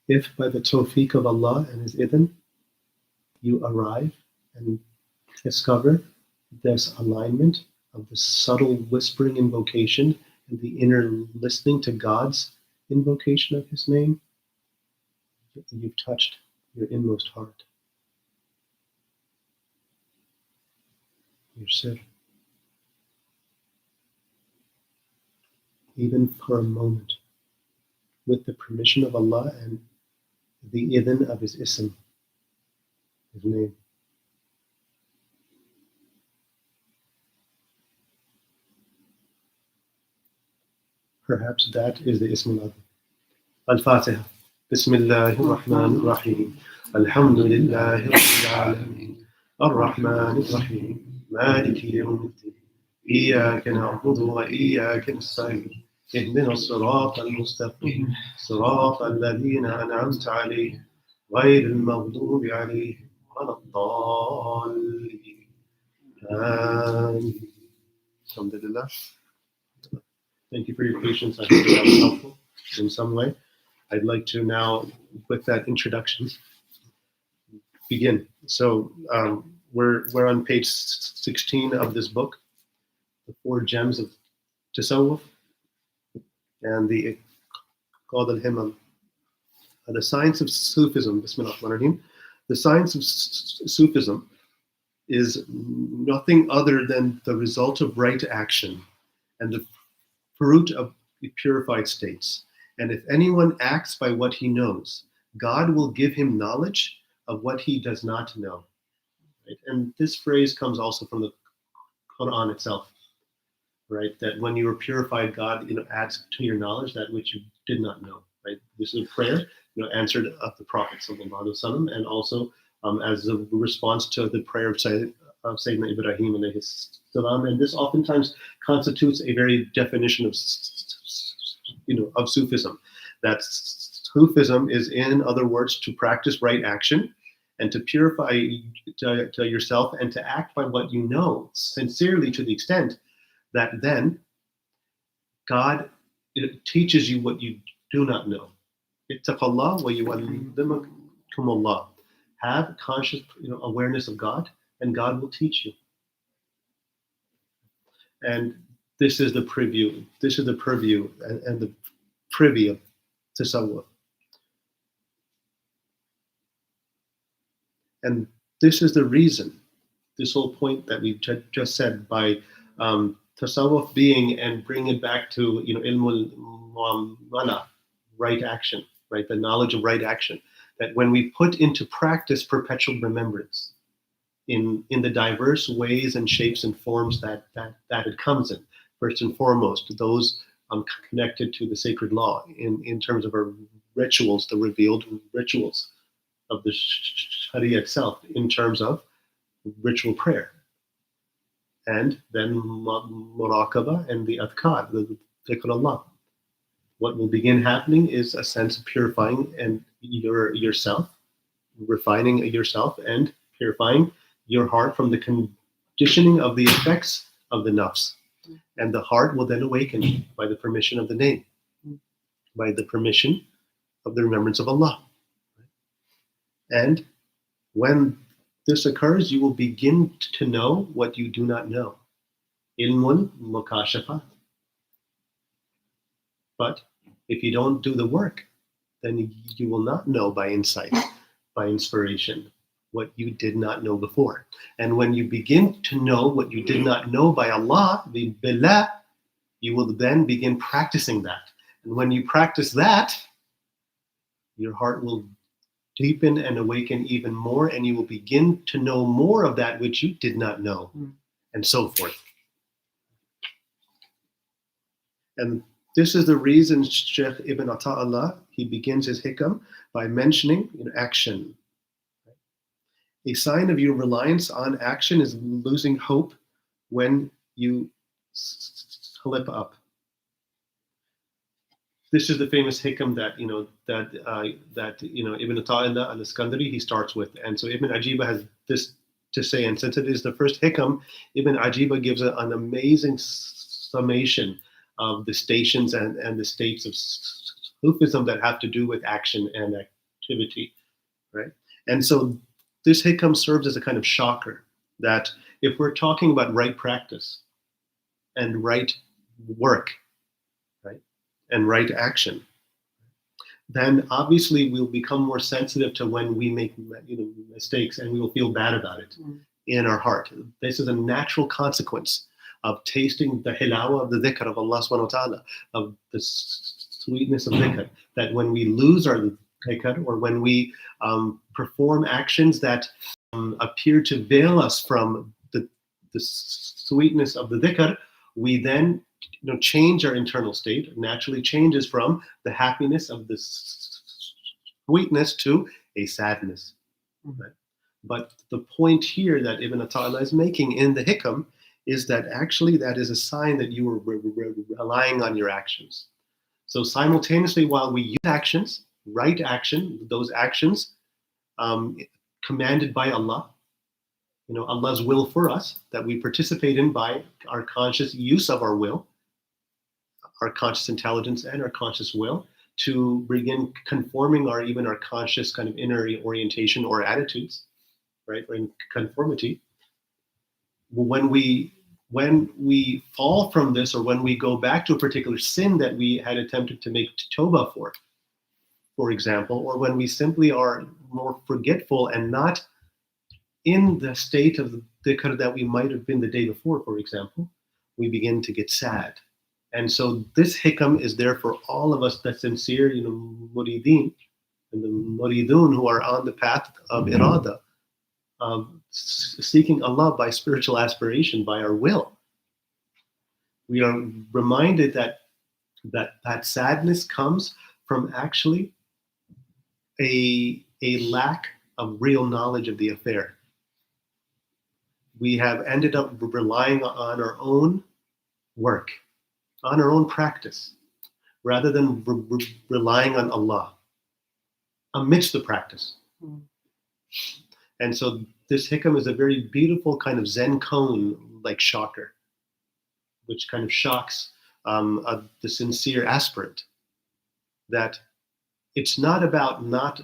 If by the tawfiq of Allah and His idhn, you arrive and discover this alignment of the subtle whispering invocation and the inner listening to God's invocation of His name, you've touched your inmost heart, your sir. Even for a moment, with the permission of Allah and the idhn of His ism, His name. Perhaps that is the ism al-azam. Al-Fatiha. Bismillahir Rahmanir Rahim. Alhamdulillahi Rabbil Alameen. Ar-Rahmanir Rahim. Maliki Yawmiddin. Iyyaka na'budu wa iyyaka nasta'in. اهدنا الصراط المستقيم صراط الذين أنعمت عليهم غير المغضوب عليهم ولا الضالين. آمين. Alhamdulillah. Thank you for your patience. I hope that was helpful in some way. I'd like to now, with that introduction, begin. So we're on page 16 of this book, The Four Gems of Tasawwuf, and the called al-Himam. The science of Sufism, Bismillahirrahmanirrahim. The science of Sufism is nothing other than the result of right action and the fruit of purified states. And if anyone acts by what he knows, God will give him knowledge of what he does not know. Right? And this phrase comes also from the Quran itself, right? That when you are purified, God, adds to your knowledge that which you did not know. Right? This is a prayer, answered of the Prophet ﷺ, and also as a response to the prayer of Sayyidina Ibrahim alayhi salam. And this oftentimes constitutes a very definition of Sufism. That Sufism is, in other words, to practice right action and to purify to yourself and to act by what you know sincerely, to the extent that then God teaches you what you do not know. Ittaqullah wa yu'allimukum Allah. Have conscious awareness of God, and God will teach you. And this is the preview. This is the purview and the privy of Tasawwuf. And this is the reason, this whole point that we just said, by tasawwuf being and bring it back to ilmul muamala, right action, right? The knowledge of right action. That when we put into practice perpetual remembrance in the diverse ways and shapes and forms that it comes in, first and foremost, those connected to the sacred law in terms of our rituals, the revealed rituals of the Sharia itself, in terms of ritual prayer. And then Muraqaba and the adhkar, the Dhikr Allah. What will begin happening is a sense of purifying and yourself, refining yourself and purifying your heart from the conditioning of the effects of the Nafs. And the heart will then awaken by the permission of the name, by the permission of the remembrance of Allah. And when this occurs, you will begin to know what you do not know. Ilmun mukashafat. But if you don't do the work, then you will not know by insight, by inspiration, what you did not know before. And when you begin to know what you did not know by Allah, the billah, you will then begin practicing that. And when you practice that, your heart will deepen and awaken even more, and you will begin to know more of that which you did not know, and so forth. And this is the reason Shaykh Ibn Ata'iLlah, he begins his Hikam by mentioning action. A sign of your reliance on action is losing hope when you slip up. This is the famous Hikam that Ibn Ata'iLlah al-Iskandari he starts with, and so Ibn Ajiba has this to say, and since it is the first Hikam, Ibn Ajiba gives an amazing summation of the stations and the states of Sufism that have to do with action and activity, right? And so this Hikam serves as a kind of shocker that if we're talking about right practice and right work, right, and right action, then obviously we'll become more sensitive to when we make mistakes, and we will feel bad about it in our heart. This is a natural consequence of tasting the hilawa of the dhikr of Allah subhanahu wa ta'ala, of the sweetness of dhikr, that when we lose our dhikr, or when we perform actions that appear to veil us from the sweetness of the dhikr, we then change our internal state. It naturally changes from the happiness of the sweetness to a sadness. Right? But the point here that Ibn Ata'iLlah is making in the Hikam is that actually that is a sign that you are relying on your actions. So simultaneously, while we use actions, right action, those actions commanded by Allah, Allah's will for us, that we participate in by our conscious use of our will, our conscious intelligence and our conscious will, to begin conforming our conscious kind of inner orientation or attitudes, right, or in conformity. When we fall from this, or when we go back to a particular sin that we had attempted to make tawbah for example, or when we simply are more forgetful and not in the state of the dhikr that we might have been the day before, for example, we begin to get sad. And so this Hikam is there for all of us, the sincere, murideen, and the muridun who are on the path of irada, seeking Allah by spiritual aspiration, by our will. We are reminded that sadness comes from actually a lack of real knowledge of the affair. We have ended up relying on our own work, on our own practice, rather than relying on Allah amidst the practice. And so this Hikam is a very beautiful kind of Zen cone-like shocker, which kind of shocks the sincere aspirant, that it's not about not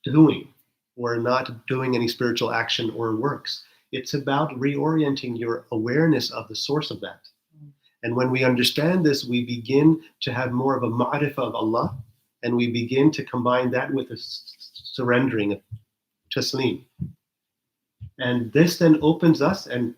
doing or not doing any spiritual action or works. It's about reorienting your awareness of the source of that. And when we understand this, we begin to have more of a ma'rifah of Allah, and we begin to combine that with a surrendering, a taslim. And this then opens us and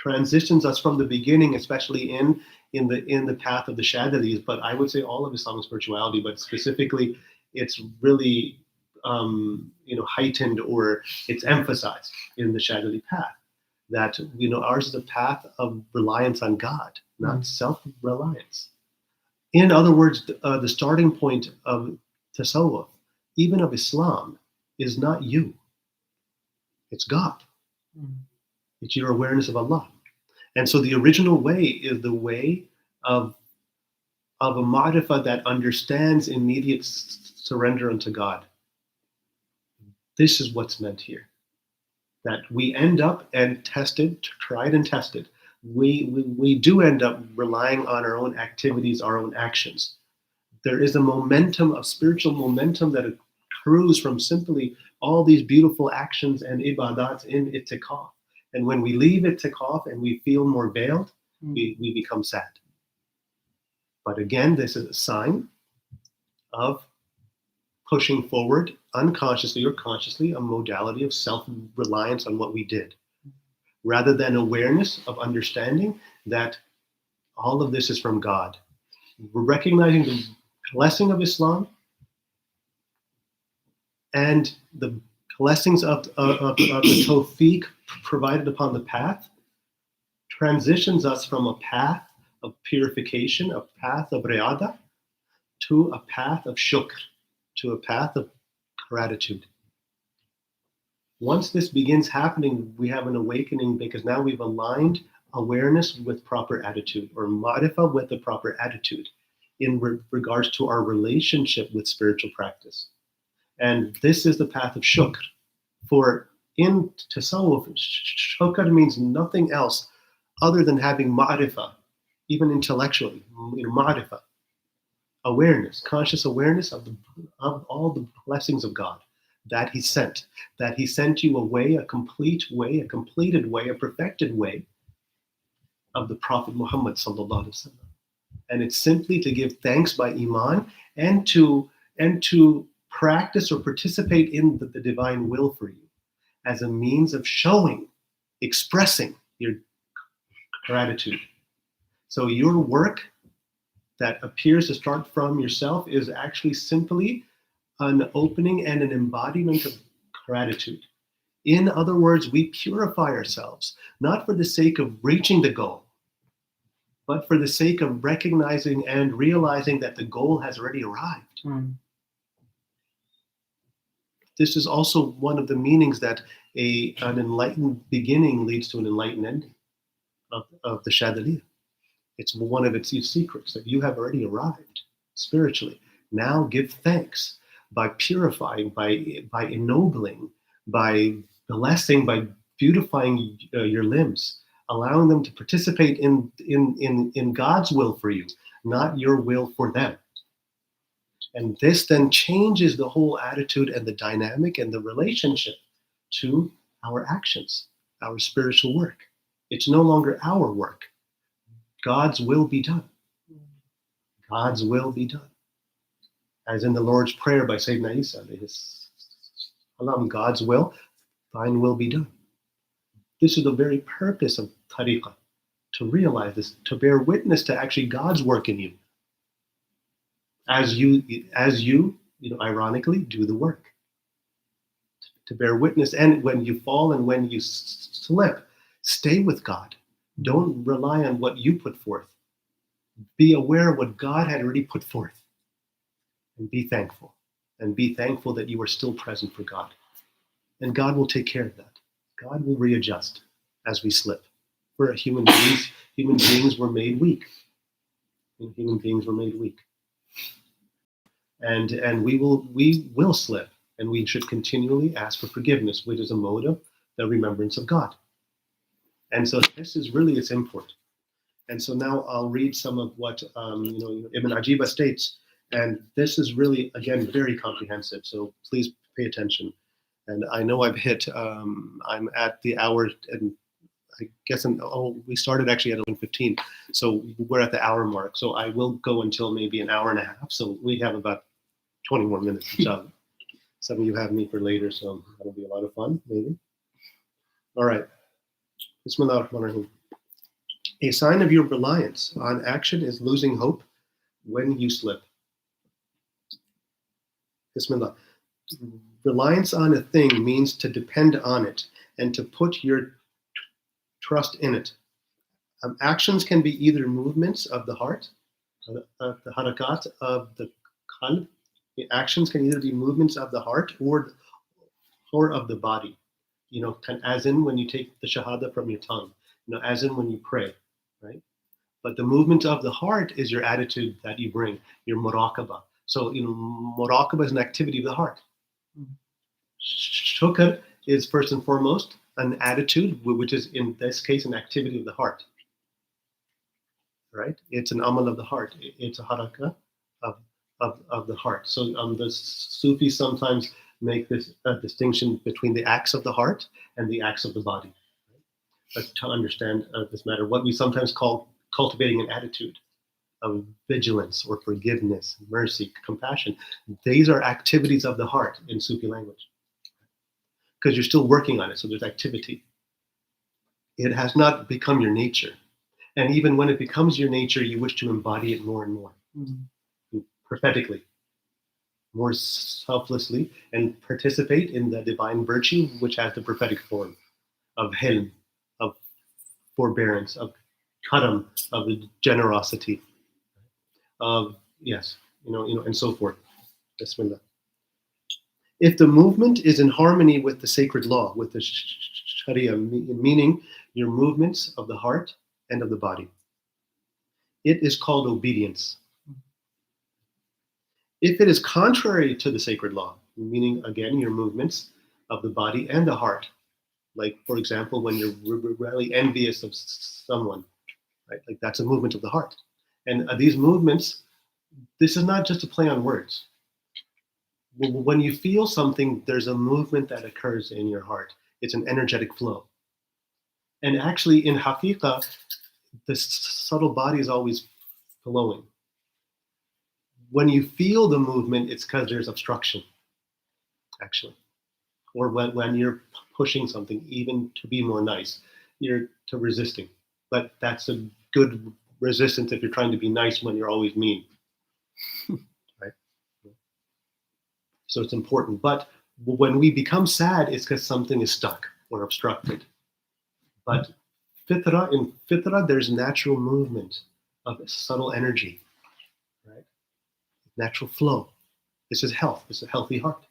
transitions us from the beginning, especially in the path of the Shadalis, but I would say all of Islamic spirituality, but specifically it's really heightened, or it's emphasized in the Shadali path, that ours is a path of reliance on God, not self-reliance. In other words, the starting point of tasawwuf, even of Islam, is not you. It's God. It's your awareness of Allah. And so the original way is the way of a ma'rifah that understands immediate surrender unto God. This is what's meant here. That we end up and tested, tried and tested. We do end up relying on our own activities, our own actions. There is a momentum, a spiritual momentum that accrues from simply all these beautiful actions and ibadats in itikaf. And when we leave itikaf and we feel more veiled, we become sad. But again, this is a sign of pushing forward unconsciously or consciously a modality of self-reliance on what we did, rather than awareness of understanding that all of this is from God. We're recognizing the blessing of Islam and the blessings of the tawfiq provided upon the path transitions us from a path of purification, a path of riyada, to a path of shukr, to a path of gratitude. Once this begins happening, we have an awakening, because now we've aligned awareness with proper attitude, or ma'rifah with the proper attitude in regards to our relationship with spiritual practice. And this is the path of shukr. For in tasawwuf, shukr means nothing else other than having ma'rifah, even intellectually, ma'rifah, awareness, conscious awareness of all the blessings of God that He sent you a way, a complete way, a completed way, a perfected way of the Prophet Muhammad sallallahu alaihi wasallam. And it's simply to give thanks by iman and to practice or participate in the divine will for you as a means of showing, expressing your gratitude. So your work that appears to start from yourself is actually simply an opening and an embodiment of gratitude. In other words, we purify ourselves, not for the sake of reaching the goal, but for the sake of recognizing and realizing that the goal has already arrived. This is also one of the meanings that an enlightened beginning leads to an enlightened ending of the Shadaliyah. It's one of its secrets, that you have already arrived spiritually. Now give thanks by purifying, by ennobling, by blessing, by beautifying your limbs, allowing them to participate in God's will for you, not your will for them. And this then changes the whole attitude and the dynamic and the relationship to our actions, our spiritual work. It's no longer our work. God's will be done. God's will be done. As in the Lord's Prayer by Sayyidina Isa, God's will, thine will be done. This is the very purpose of tariqah, to realize this, to bear witness to actually God's work in you. As you ironically do the work. To bear witness, and when you fall and when you slip, stay with God. Don't rely on what you put forth. Be aware of what God had already put forth. And be thankful. And be thankful that you are still present for God. And God will take care of that. God will readjust as we slip. We're human beings were made weak. Human beings were made weak. And we will slip. And we should continually ask for forgiveness, which is a mode of the remembrance of God. And so this is really its import. And so now I'll read some of what Ibn Ajiba states. And this is really, again, very comprehensive. So please pay attention. And I know I've hit, I'm at the hour, and I guess we started actually at 11:15. So we're at the hour mark. So I will go until maybe an hour and a half. So we have about 20 more minutes. Some of you have me for later, so that'll be a lot of fun, maybe. All right. Bismillah ar-Rahman ar-Rahim. A sign of your reliance on action is losing hope when you slip. Bismillah. Reliance on a thing means to depend on it and to put your trust in it. Actions can be either movements of the heart, the harakat of the qalb. The actions can either be movements of the heart or of the body. As in when you take the shahada from your tongue, as in when you pray, right? But the movement of the heart is your attitude that you bring, your muraqaba. So, muraqaba is an activity of the heart. Shukr is first and foremost an attitude, which is in this case an activity of the heart. Right? It's an amal of the heart. It's a haraka of the heart. So the Sufis sometimes make this distinction between the acts of the heart and the acts of the body. But to understand this matter, what we sometimes call cultivating an attitude of vigilance or forgiveness, mercy, compassion, these are activities of the heart in Sufi language. Because you're still working on it, so there's activity. It has not become your nature. And even when it becomes your nature, you wish to embody it more and more, prophetically, more selflessly, and participate in the divine virtue, which has the prophetic form of hilm, of forbearance, of karam, of generosity, of and so forth. Bismillah. If the movement is in harmony with the sacred law, with the Sharia, meaning your movements of the heart and of the body, it is called obedience. If it is contrary to the sacred law, meaning again your movements of the body and the heart, like for example when you're really envious of someone, right? Like that's a movement of the heart. And these movements, this is not just a play on words. When you feel something, there's a movement that occurs in your heart. It's an energetic flow. And actually in haqiqah, the subtle body is always flowing. When you feel the movement, it's because there's obstruction, actually. Or when you're pushing something, even to be more nice, you're to resisting. But that's a good resistance if you're trying to be nice when you're always mean. Right? So it's important. But when we become sad, it's because something is stuck or obstructed. But in fitrah, there's natural movement of subtle energy, right? Natural flow. This is health. This is a healthy heart.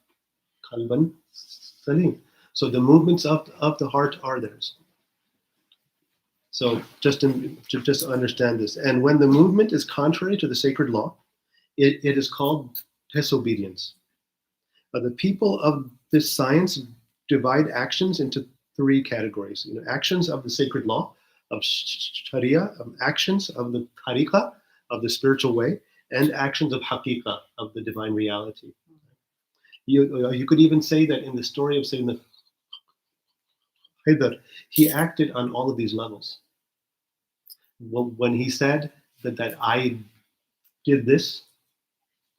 Qalban salim. So the movements of the heart are theirs. So just to understand this. And when the movement is contrary to the sacred law, it is called disobedience. The people of this science divide actions into three categories. Actions of the sacred law, of Sharia, actions of the tariqah, of the spiritual way, and actions of haqiqah, of the divine reality. You could even say that in the story of Sayyidina Hudur, he acted on all of these levels. When he said that I did this,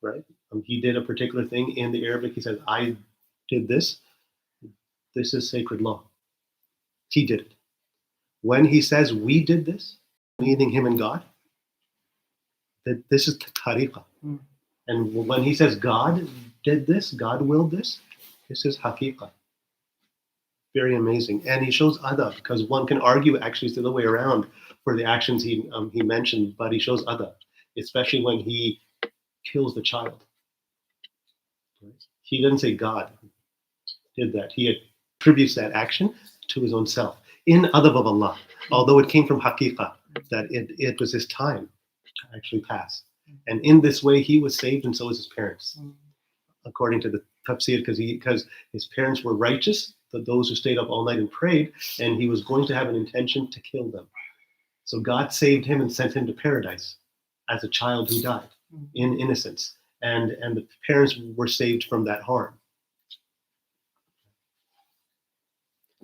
right? He did a particular thing in the Arabic. He said, I did this. This is sacred law. He did it. When he says we did this, meaning him and God, that this is tariqah. And when he says God did this, God willed this, this is haqiqah. Very amazing. And he shows adab, because one can argue actually it's the other way around for the actions he mentioned, but he shows adab, especially when he kills the child. He doesn't say God did that. He attributes that action to his own self in adab of Allah, although it came from haqiqah, that it was his time to actually pass. And in this way, he was saved, and so was his parents, according to the tafsir, because his parents were righteous, those who stayed up all night and prayed, and he was going to have an intention to kill them. So God saved him and sent him to paradise as a child who died in innocence. And the parents were saved from that harm.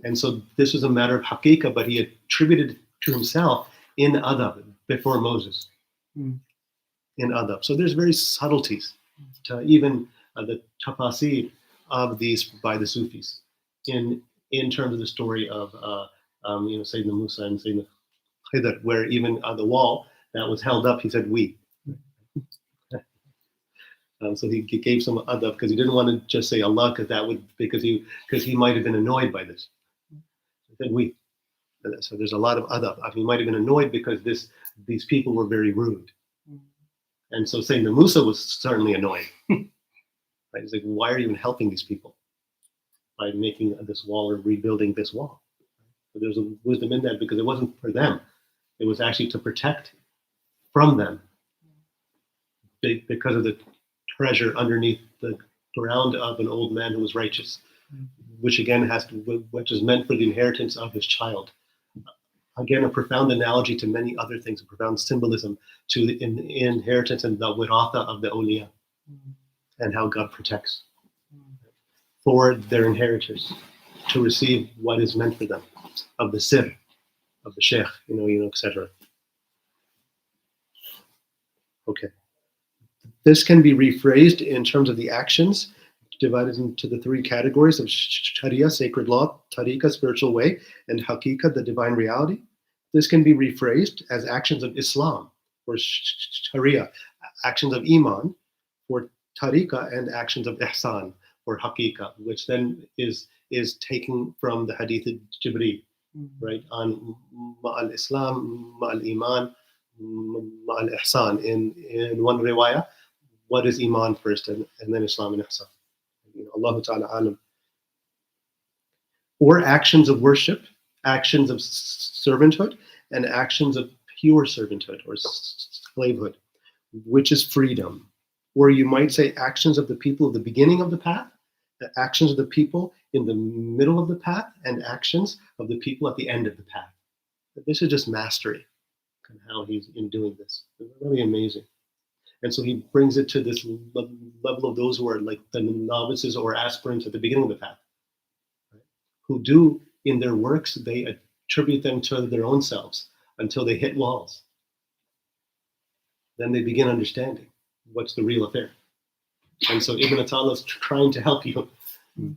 And so this was a matter of haqiqah, but he attributed it to himself in adab, before Moses. In adab. So there's very subtleties to even the tafasir of these by the Sufis in terms of the story of Sayyidina Musa and Sayyidina Khidr, where even on the wall that was held up, he said we. So he gave some adab because he didn't want to just say Allah because he might have been annoyed by this. He said we. So there's a lot of adab. He might have been annoyed because these people were very rude. And so Sayyidina Musa was certainly annoyed. Right? He's like, why are you even helping these people by making this wall or rebuilding this wall? But there's a wisdom in that because it wasn't for them. It was actually to protect from them because of the treasure underneath the ground of an old man who was righteous, which again which is meant for the inheritance of his child. Again, a profound analogy to many other things, a profound symbolism to the inheritance and the wiratha of the awliya, and how God protects for their inheritors to receive what is meant for them of the sir, of the Shaykh, etc. Okay. This can be rephrased in terms of the actions, divided into the three categories of Sharia, sacred law, tariqah, spiritual way, and haqiqah, the divine reality. This can be rephrased as actions of Islam, or Sharia, actions of Iman, or tariqah, and actions of Ihsan, or haqiqah, which then is taken from the hadith of Jibreel, right, on ma'al Islam, ma'al Iman, ma'al Ihsan. In one riwayah, what is Iman first, and then Islam and Ihsan. Allah Ta'ala alam. Or actions of worship, actions of servanthood, and actions of pure servanthood or slavehood, which is freedom. Or you might say actions of the people at the beginning of the path, actions of the people in the middle of the path, and actions of the people at the end of the path. This is just mastery, and how he's in doing this. It's really amazing. And so he brings it to this level of those who are like the novices or aspirants at the beginning of the path, right? Who do in their works, they attribute them to their own selves until they hit walls. Then they begin understanding what's the real affair. And so Ibn Ata'iLlah is trying to help you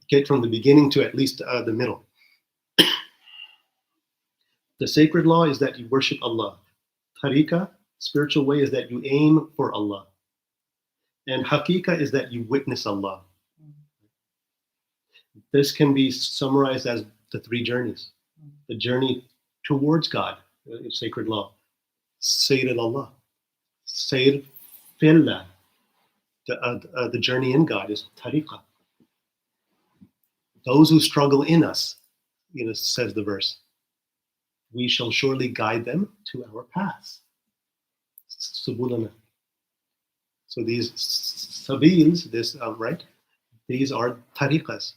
get from the beginning to at least the middle. The sacred law is that you worship Allah. Tariqah, spiritual way, is that you aim for Allah. And haqiqah is that you witness Allah. This can be summarized as the three journeys. The journey towards God, sacred law. Sayr Allah. Sayr fillah. The journey in God is tariqah. Those who struggle in us, says the verse, we shall surely guide them to our paths. Subulana. So these sabils, right? These are tariqas.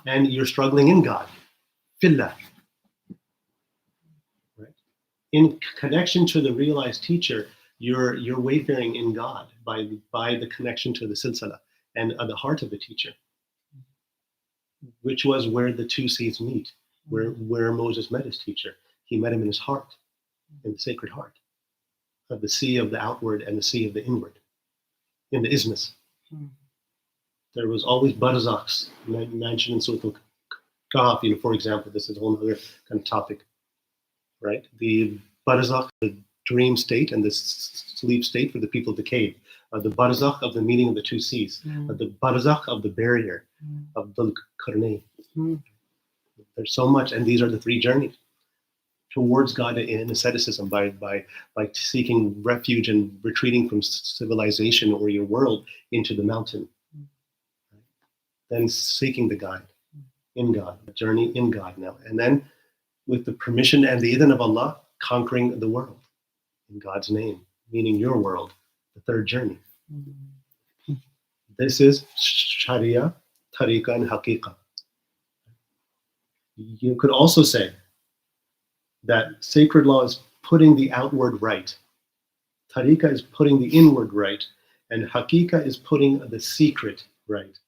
And you're struggling in God. Fillah. Right? In connection to the realized teacher, you're wayfaring in God by the connection to the silsila and the heart of the teacher, which was where the two seas meet, where Moses met his teacher. He met him in his heart, in the sacred heart, of the sea of the outward and the sea of the inward, in the isthmus. There was always barzaks mentioned in Surah Al-Kahf, for example. This is a whole other kind of topic, right? The barzakh, the dream state, and the sleep state for the people of the cave. The barzakh of the meeting of the two seas. The barzakh of the barrier of the Qarnayn. There's so much, and these are the three journeys towards God in asceticism by seeking refuge and retreating from civilization or your world into the mountain. Then seeking the guide in God, the journey in God now. And then with the permission and the idhn of Allah, conquering the world in God's name, meaning your world, the third journey. This is Sharia, Tariqah, and Haqiqah. You could also say that sacred law is putting the outward right. Tariqah is putting the inward right. And Haqiqah is putting the secret right.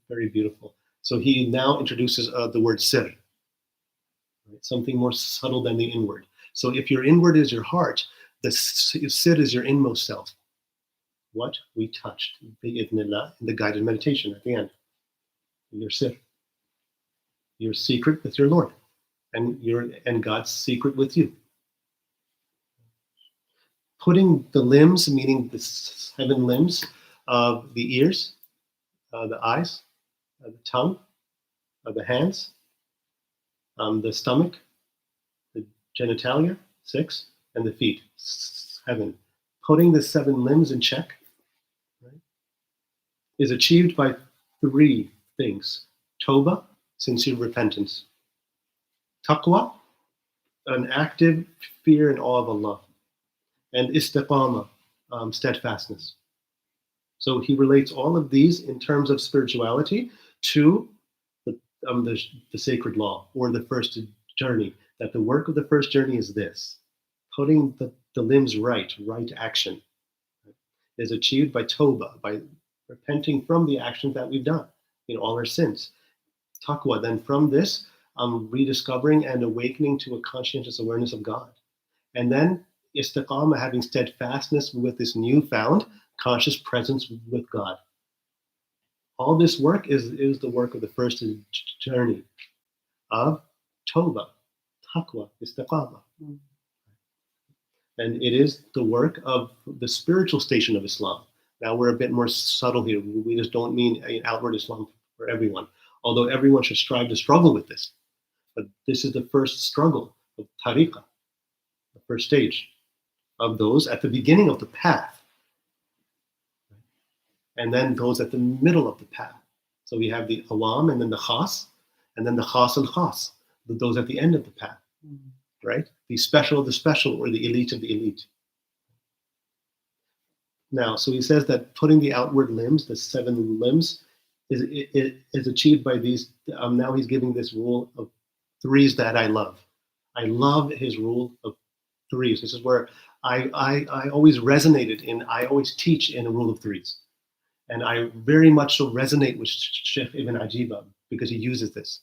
Very beautiful. So he now introduces the word sir, right? Something more subtle than the inward. So if your inward is your heart, the sir is your inmost self. What we touched, bi'idhnillah, in the guided meditation at the end. Your sir. Your secret with your Lord. And God's secret with you. putting the limbs, meaning the 7 limbs of the ears, the eyes, the tongue, the hands, the stomach, the genitalia, 6, and the feet, 7. Putting the 7 limbs in check, right, is achieved by 3 things. Tawbah, sincere repentance. Taqwa, an active fear and awe of Allah. And istiqamah, steadfastness. So he relates all of these in terms of spirituality to the sacred law, or the first journey. That the work of the first journey is this: putting the limbs right action, is achieved by tawbah, by repenting from the actions that we've done, all our sins. Taqwa, then from this, rediscovering and awakening to a conscientious awareness of God. And then istiqamah, having steadfastness with this newfound conscious presence with God. All this work is the work of the first journey of tawbah, taqwa, istiqamah. And it is the work of the spiritual station of Islam. Now we're a bit more subtle here. We just don't mean outward Islam for everyone, although everyone should strive to struggle with this. But this is the first struggle of tariqah, the first stage of those at the beginning of the path. And then those at the middle of the path. So we have the awam, and then the khas, and then the khas al-khas, those at the end of the path, right? The special of the special, or the elite of the elite. Now, so he says that putting the outward limbs, the 7 limbs, is achieved by these. Now he's giving this rule of 3s that I love. I love his rule of 3s. This is where I always resonated in, I always teach in a rule of 3s. And I very much so resonate with Shaykh Ibn Ajibah, because he uses this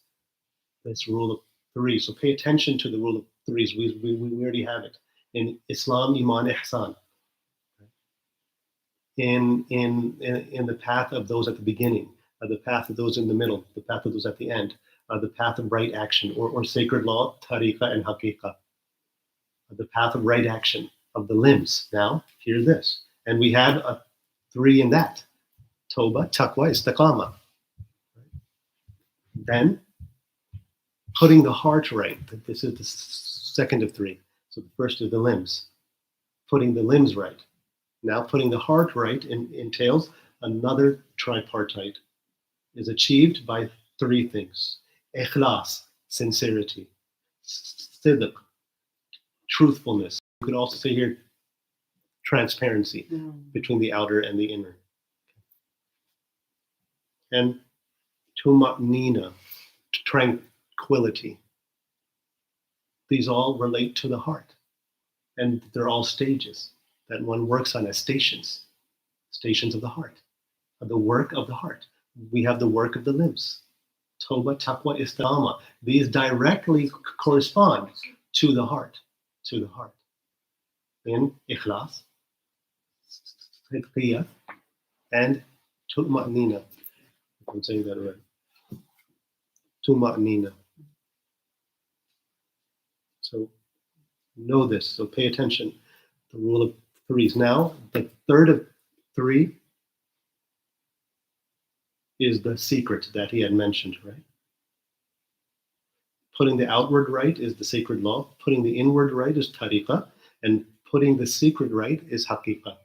rule of 3. So pay attention to the rule of 3s. We already have it in Islam, Iman, Ihsan. In the path of those at the beginning, the path of those in the middle, the path of those at the end, the path of right action, or sacred law, tariqah and haqiqah. The path of right action of the limbs. Now, hear this. And we have a 3 in that. Tawbah, taqwa, istiqamah. Then, putting the heart right. This is the second of 3. So the first is the limbs. Putting the limbs right. Now, putting the heart right entails another tripartite. Is achieved by 3 things. Ikhlas, sincerity. Sidq, truthfulness. You could also say here, transparency between the outer and the inner. And tuma'nina, tranquility. These all relate to the heart. And they're all stages that one works on as stations of the heart, of the work of the heart. We have the work of the limbs. Tawbah, taqwa, istiqamah. These directly correspond to the heart, In ikhlas, sidqiyah, and tuma'nina. I'm saying that right. Tuma'nina. So know this, so pay attention. The rule of 3s. Now, the third of 3 is the secret that he had mentioned, right? Putting the outward right is the sacred law. Putting the inward right is tariqah. And putting the secret right is haqiqah.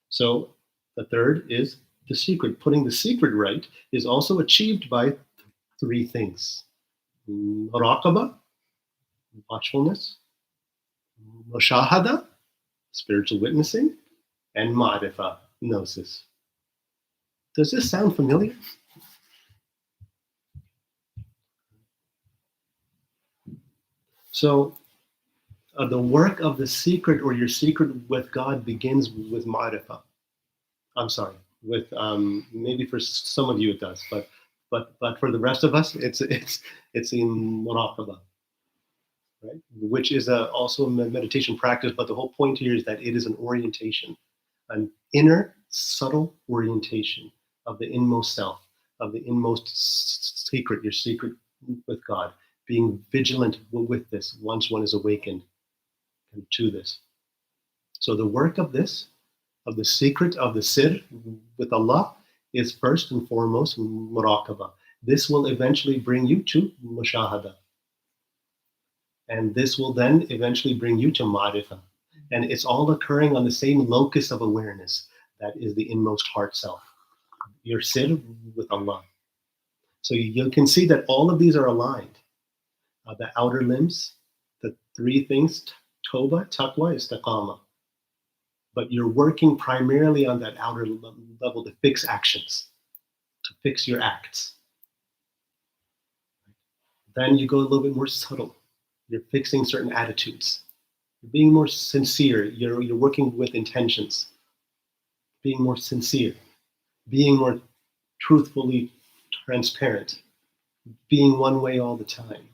So the third is the secret. Putting the secret right is also achieved by 3 things. Muraqaba, watchfulness. Mushahada, spiritual witnessing. And ma'rifah, gnosis. Does this sound familiar? So the work of the secret, or your secret with God, begins with ma'rifah. I'm sorry, with maybe for some of you it does, but for the rest of us, it's in muraqaba, right? Which is also a meditation practice. But the whole point here is that it is an orientation, an inner subtle orientation of the inmost self, of the inmost secret, your secret with God, being vigilant with this once one is awakened to this. So the work of this, of the secret of the sir with Allah, is first and foremost Muraqaba. This will eventually bring you to mushahada. And this will then eventually bring you to ma'rifah. And it's all occurring on the same locus of awareness. That is the inmost heart self. Your sir with Allah. So you can see that all of these are aligned. The outer limbs, the three things, tawbah, taqwa, istiqamah. But you're working primarily on that outer level to fix actions, to fix your acts. Then you go a little bit more subtle. You're fixing certain attitudes. You're being more sincere. You're working with intentions. Being more sincere. Being more truthfully transparent. Being one way all the time.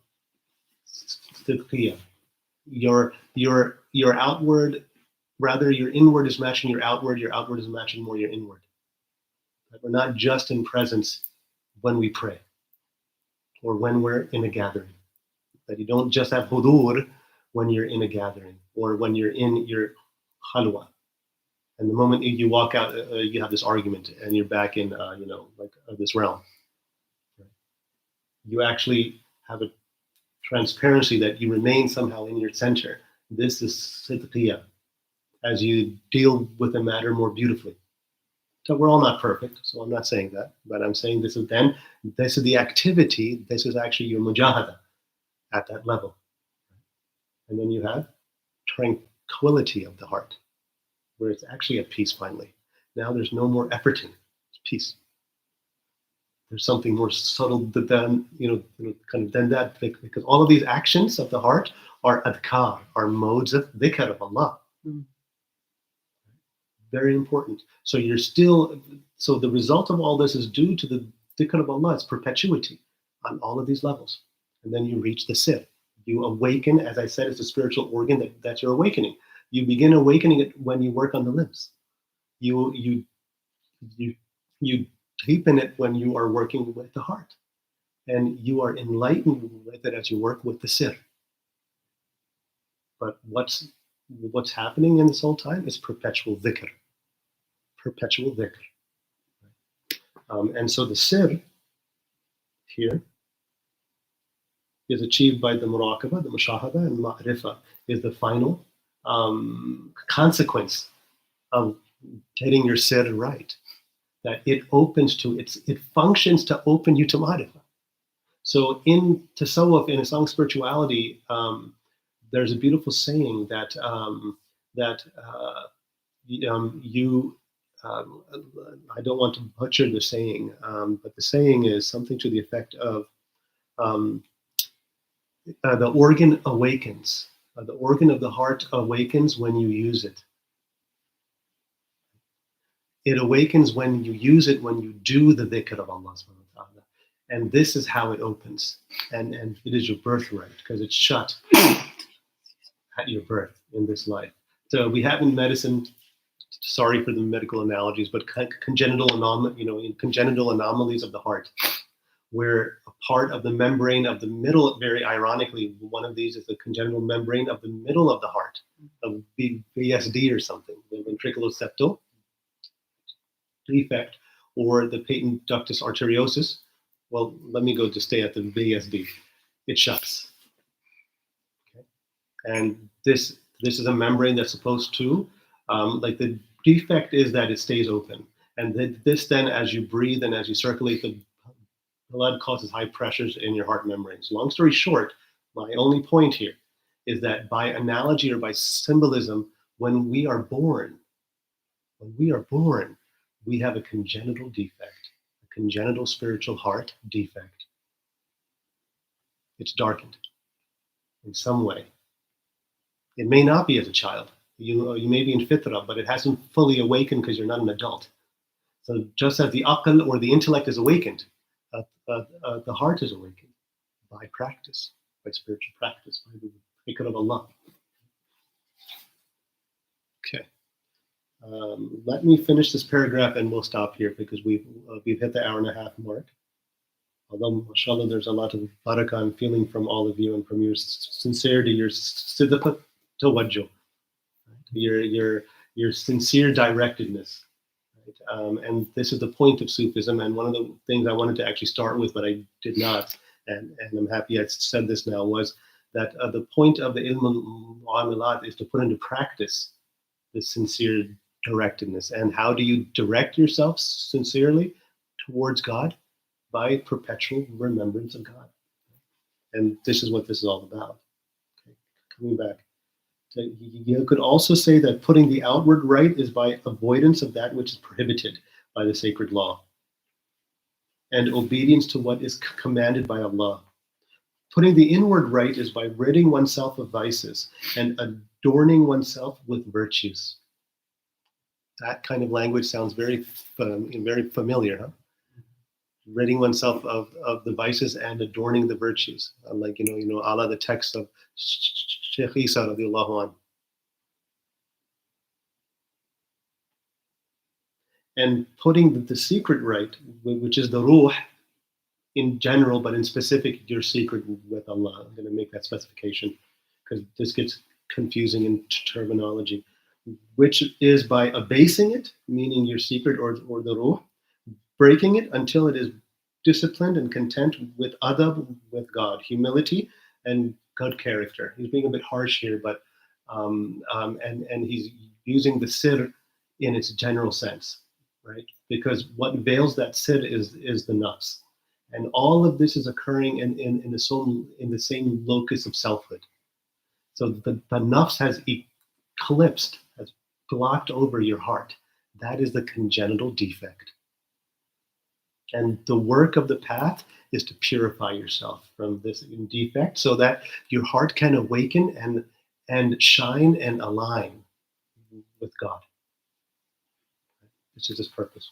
Your outward, rather your inward is matching your outward is matching more your inward. That we're not just in presence when we pray or when we're in a gathering. That you don't just have hudur when you're in a gathering or when you're in your khalwa. And the moment you walk out, you have this argument and you're back in, this realm. You actually have a transparency that you remain somehow in your center. This is sidqiyah, as you deal with the matter more beautifully. So we're all not perfect, so I'm not saying that, but I'm saying this is the activity, this is actually your mujahada at that level. And then you have tranquility of the heart, where it's actually at peace finally. Now there's no more efforting, it's peace. There's something more subtle than than that, because all of these actions of the heart are adhkar, are modes of dhikr of Allah. Very important. So the result of all this is due to the dhikr of Allah. It's perpetuity on all of these levels. And then you reach the sir. You awaken, as I said, it's a spiritual organ that's your awakening. You begin awakening it when you work on the limbs. You deepen it when you are working with the heart. And you are enlightened with it as you work with the sir. But what's happening in this whole time is perpetual dhikr. Perpetual dhikr. And so the sir here is achieved by the muraqaba, the mushahada, and ma'rifah is the final consequence of getting your sir right. That it functions to open you to ma'rifah. So in tasawwuf, in Islamic spirituality, there's a beautiful saying that I don't want to butcher the saying, but the saying is something to the effect of the organ awakens. The organ of the heart awakens when you use it. It awakens when you use it, when you do the dhikr of Allah subhanahu wa ta'ala. And this is how it opens. And it is your birthright, because it's shut at your birth in this life. So we have in medicine, sorry for the medical analogies, but congenital anomalies of the heart, where a part of the membrane of the middle, very ironically, one of these is the congenital membrane of the middle of the heart, of VSD or something, the ventriculoseptal defect, or the patent ductus arteriosus. Well, let me go to stay at the VSD. It shuts. Okay? And this is a membrane that's supposed to, the defect is that it stays open. And this then, as you breathe and as you circulate, the blood causes high pressures in your heart membranes. Long story short, my only point here is that by analogy or by symbolism, when we are born, we have a congenital defect, a congenital spiritual heart defect. It's darkened in some way. It may not be as a child. You may be in fitrah, but it hasn't fully awakened because you're not an adult. So just as the aql or the intellect is awakened, the heart is awakened by practice, by spiritual practice, by the Fikr of Allah. Okay. Let me finish this paragraph and we'll stop here because we've hit the hour and a half mark. Although, mashallah, there's a lot of barakah I'm feeling from all of you and from your sincerity, your sidq tawajjuh. your sincere directedness. Right? And this is the point of Sufism, and one of the things I wanted to actually start with, but I did not, and I'm happy I said this now, was that the point of the ilm al-mu'amalat is to put into practice this sincere directedness. And how do you direct yourself sincerely towards God? By perpetual remembrance of God. And this is what this is all about. Okay. Coming back. So you could also say that putting the outward right is by avoidance of that which is prohibited by the sacred law, and obedience to what is commanded by Allah. Putting the inward right is by ridding oneself of vices and adorning oneself with virtues. That kind of language sounds very familiar, huh? Ridding oneself of the vices and adorning the virtues. Like, Allah, the text of Shaykh Isa radiallahu anh. And putting the secret right, which is the ruh in general, but in specific, your secret with Allah. I'm going to make that specification because this gets confusing in terminology, which is by abasing it, meaning your secret or the ruh, breaking it until it is disciplined and content with adab, with God, humility and good character. He's being a bit harsh here, but and he's using the sir in its general sense, right? Because what veils that sir is the nafs, and all of this is occurring in the same locus of selfhood. So the nafs has eclipsed, has blocked over your heart. That is the congenital defect. And the work of the path is to purify yourself from this defect so that your heart can awaken and shine and align with God. This is his purpose.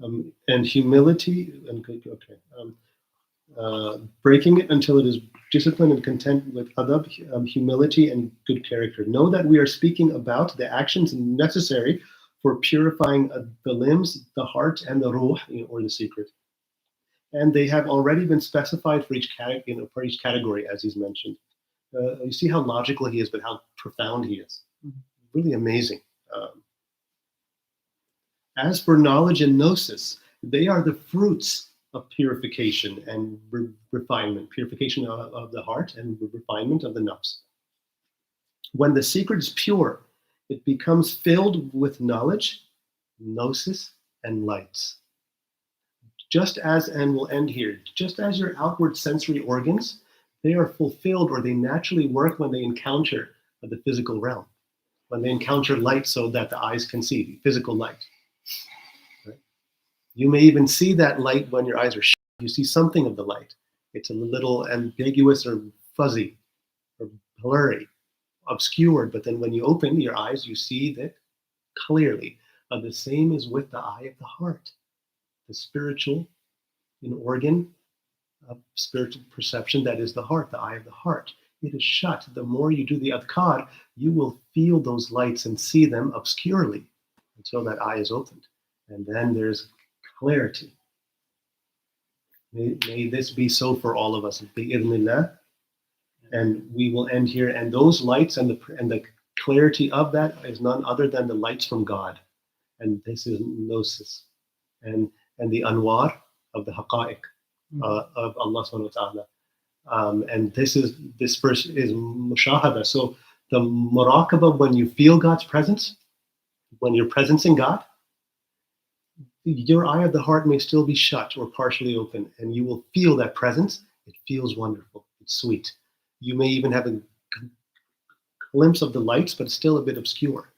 And humility, breaking it until it is disciplined and content with adab, humility and good character. Know that we are speaking about the actions necessary for purifying the limbs, the heart, and the ruh, or the secret. And they have already been specified for each category, as he's mentioned. You see how logical he is, but how profound he is. Really amazing. As for knowledge and gnosis, they are the fruits of purification and refinement, purification of the heart and refinement of the nafs. When the secret is pure, it becomes filled with knowledge, gnosis, and lights. Just as, and we'll end here, just as your outward sensory organs, they are fulfilled, or they naturally work when they encounter the physical realm, when they encounter light so that the eyes can see, physical light. Right? You may even see that light when your eyes are shut. You see something of the light. It's a little ambiguous or fuzzy or blurry, obscured, but then when you open your eyes, you see that clearly. The same is with the eye of the heart, the spiritual organ of spiritual perception that is the heart, the eye of the heart. It is shut. The more you do the adhkar, you will feel those lights and see them obscurely until that eye is opened. And then there's clarity. May this be so for all of us. Bi-idhnillah. And we will end here. And those lights and the clarity of that is none other than the lights from God. And this is gnosis. And the anwar of the haqa'iq of Allah subhanahu wa ta'ala. And this verse is mushahada. So the muraqaba, when you feel God's presence, when you're presencing God, your eye of the heart may still be shut or partially open, and you will feel that presence. It feels wonderful. It's sweet. You may even have a glimpse of the lights, but it's still a bit obscure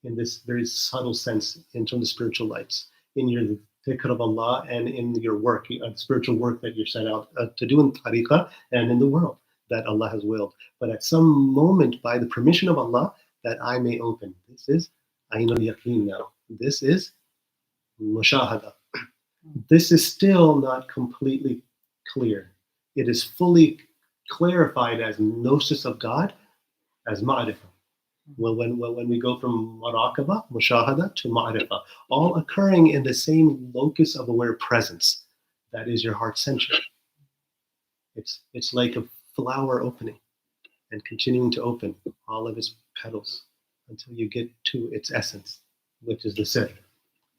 in this very subtle sense in terms of spiritual lights, in your Dhikr of Allah and in your work, spiritual work that you're set out to do in tariqah and in the world that Allah has willed. But at some moment, by the permission of Allah, that eye may open. This is Ayn al-Yaqeen now. This is mushahada. This is still not completely clear. It is fully clarified as gnosis of God, as ma'rifah. Well, when we go from muraqaba, mushahada, to ma'rifah, all occurring in the same locus of aware presence, that is your heart center. It's like a flower opening and continuing to open all of its petals until you get to its essence, which is the sir.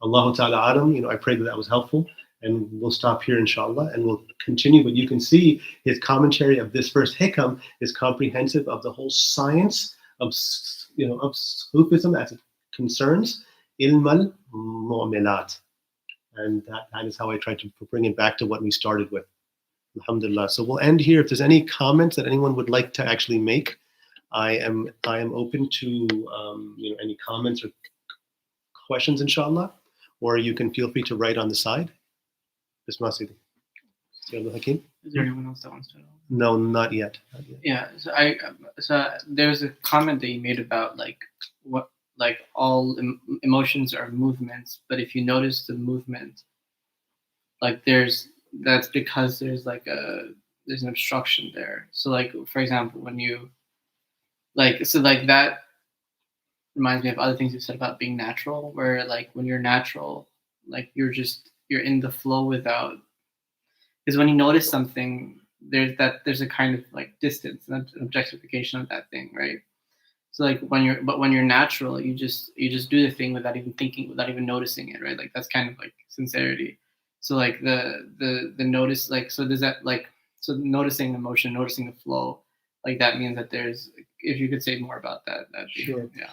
Allahu Ta'ala Adam, I pray that was helpful. And we'll stop here, inshallah, and we'll continue. But you can see his commentary of this first Hikam is comprehensive of the whole science of Sufism as it concerns ilm al-mu'amilat. And that is how I try to bring it back to what we started with. Alhamdulillah. So we'll end here. If there's any comments that anyone would like to actually make, I am open to any comments or questions, inshallah, or you can feel free to write on the side. Hakim? Is there anyone else that wants to know? No, not yet. Yeah, so there's a comment that you made about all emotions are movements, but if you notice the movement, that's because there's an obstruction there. So for example, when you that reminds me of other things you said about being natural, where when you're natural, you're in the flow without, because when you notice something, there's a kind of distance and objectification of that thing, right? So when you're natural, you just do the thing without even thinking, without even noticing it, right? That's kind of sincerity. So the notice, so does that so noticing the motion, noticing the flow, that means that there's, if you could say more about that, that'd be, sure. Yeah.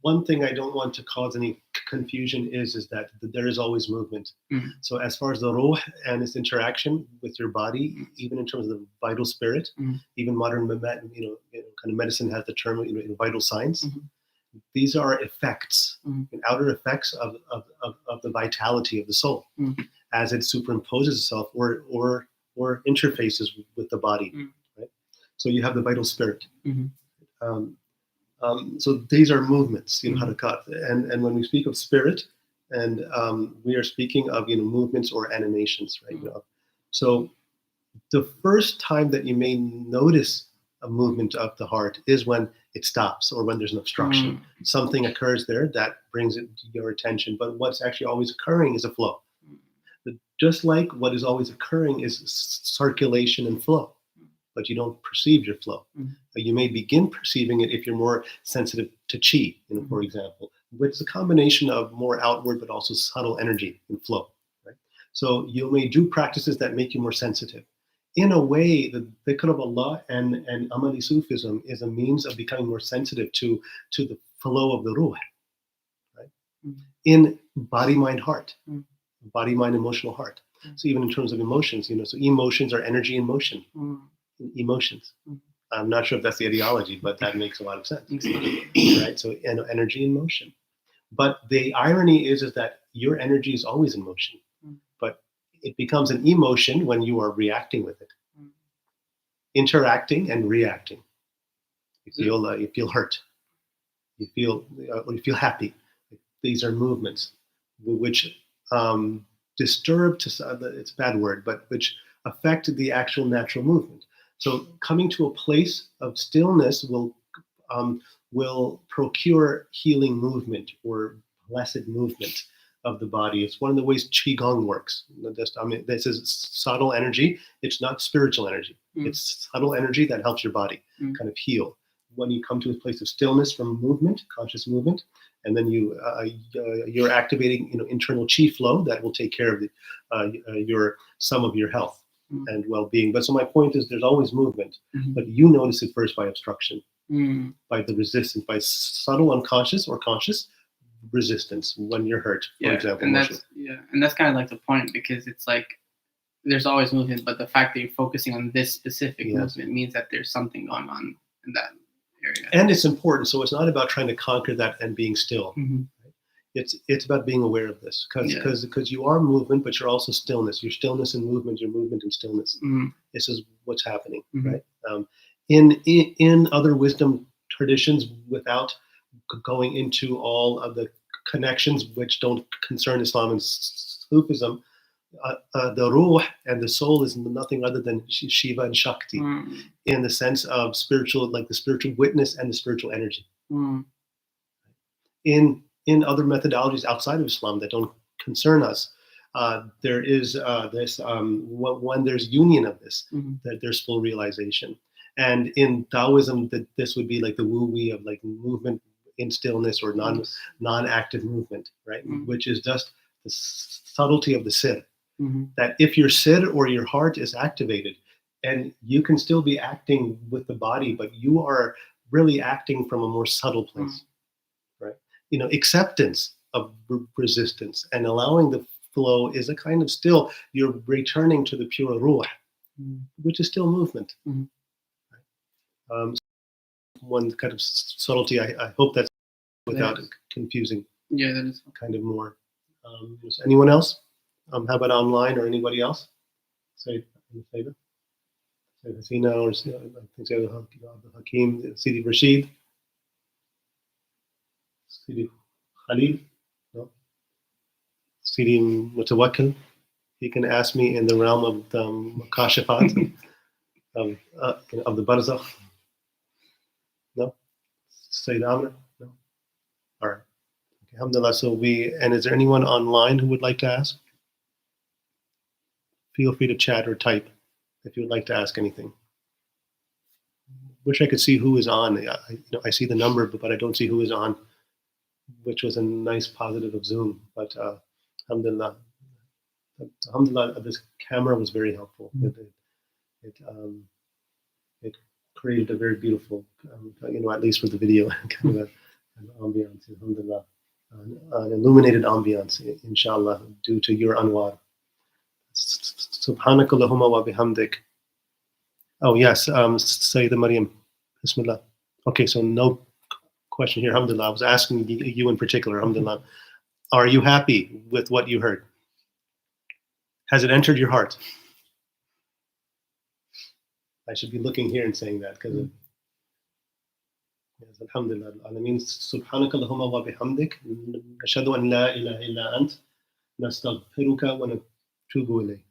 One thing I don't want to cause any confusion is that there is always movement. Mm-hmm. So as far as the ruh and its interaction with your body, even in terms of the vital spirit, mm-hmm. even modern kind of medicine has the term vital signs. Mm-hmm. These are effects, mm-hmm. outer effects of the vitality of the soul, mm-hmm. as it superimposes itself or interfaces with the body. Mm-hmm. Right? So you have the vital spirit. Mm-hmm. So these are movements, mm-hmm. harakat. And when we speak of spirit, and we are speaking of movements or animations, right? Mm-hmm. So the first time that you may notice a movement of the heart is when it stops or when there's an obstruction. Mm-hmm. Something occurs there that brings it to your attention. But what's actually always occurring is a flow. Mm-hmm. Just like what is always occurring is circulation and flow. But you don't perceive your flow. Mm-hmm. You may begin perceiving it if you're more sensitive to chi, mm-hmm. for example, which is a combination of more outward but also subtle energy and flow. Right? So you may do practices that make you more sensitive. In a way, the Dhikr of Allah and Amali Sufism is a means of becoming more sensitive to the flow of the ruh, right? Mm-hmm. In body, mind, heart, mm-hmm. body, mind, emotional heart. Mm-hmm. So even in terms of emotions, so emotions are energy in motion. Mm-hmm. Emotions. Mm-hmm. I'm not sure if that's the ideology, but that makes a lot of sense, right? So energy in motion. But the irony is that your energy is always in motion, but it becomes an emotion when you are reacting with it, interacting and reacting. You feel hurt, you feel happy. These are movements which disturb, it's a bad word, but which affect the actual natural movement. So coming to a place of stillness will procure healing movement or blessed movement of the body. It's one of the ways Qigong works. This is subtle energy. It's not spiritual energy. Mm. It's subtle energy that helps your body kind of heal. When you come to a place of stillness from movement, conscious movement, and then you're activating internal chi flow that will take care of some of your health and well-being. But so my point is there's always movement, but you notice it first by obstruction, by the resistance, by subtle unconscious or conscious resistance when you're hurt, for example. And that's kind of like the point, because it's there's always movement, but the fact that you're focusing on this specific movement means that there's something going on in that area. And it's important. So it's not about trying to conquer that and being still. Mm-hmm. It's about being aware of this, because you are movement, but you're also stillness. Your stillness and movement, your movement and stillness. Mm-hmm. This is what's happening, right? In other wisdom traditions, without going into all of the connections which don't concern Islam and Sufism, the ruh and the soul is nothing other than Shiva and Shakti, in the sense of spiritual, like the spiritual witness and the spiritual energy. In other methodologies outside of Islam that don't concern us, there is this, when there's union of this, that there's full realization. And in Taoism, this would be like the wu-wei of like movement in stillness or non-active movement, right? Which is just the subtlety of the sid. That if your sid or your heart is activated, and you can still be acting with the body, but you are really acting from a more subtle place, right? Acceptance of resistance and allowing the flow is a kind of still, you're returning to the pure ruh, which is still movement. One kind of subtlety, I hope that's without confusing. Yeah, that is kind of more. Is anyone else? How about online or anybody else? Say in favor. Say Hasina or I think say Hakim, Sidi Rashid, Sidi Khalil, no? Sidi Mutawakkil. He can ask me in the realm of the Kashifat of the Barzakh. No? Sayyid Amr? No? All right. Okay, alhamdulillah. And is there anyone online who would like to ask? Feel free to chat or type if you would like to ask anything. Wish I could see who is on. I see the number, but I don't see who is on, which was a nice positive of Zoom. But alhamdulillah, this camera was very helpful. It created a very beautiful, at least for the video, kind of an ambiance. Alhamdulillah, an illuminated ambiance, inshallah, due to your anwar. Subhanakallahumma wa bihamdik. Oh yes, Sayyidah Maryam. Bismillah. Okay, so no question here, alhamdulillah. I was asking you in particular, alhamdulillah. Are you happy with what you heard? Has it entered your heart? I should be looking here and saying that because yes, alhamdulillah. Alameen. Subhanakallahumma wa bihamdik. Ashhadu an la ilaha illa ant. Nastaghfiruka wa natubu ilayk.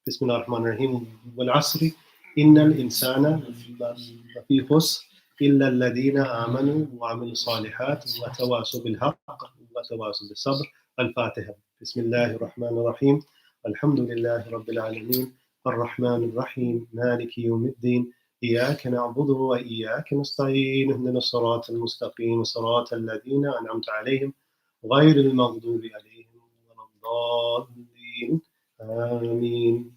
Bismillah ar-Rahman ar-Rahim. Wal asri. Innal insana lafi khusr. إلا الذين آمنوا وعملوا الصالحات وتواصوا بالحق وتواصوا بالصبر. الفاتحة. بسم الله الرحمن الرحيم. الحمد لله رب العالمين الرحمن الرحيم مالك يوم الدين إياك نعبد وإياك نستعين اهدنا الصراط المستقيم صراط الذين أنعمت عليهم غير المغضوب عليهم ولا الضالين آمين.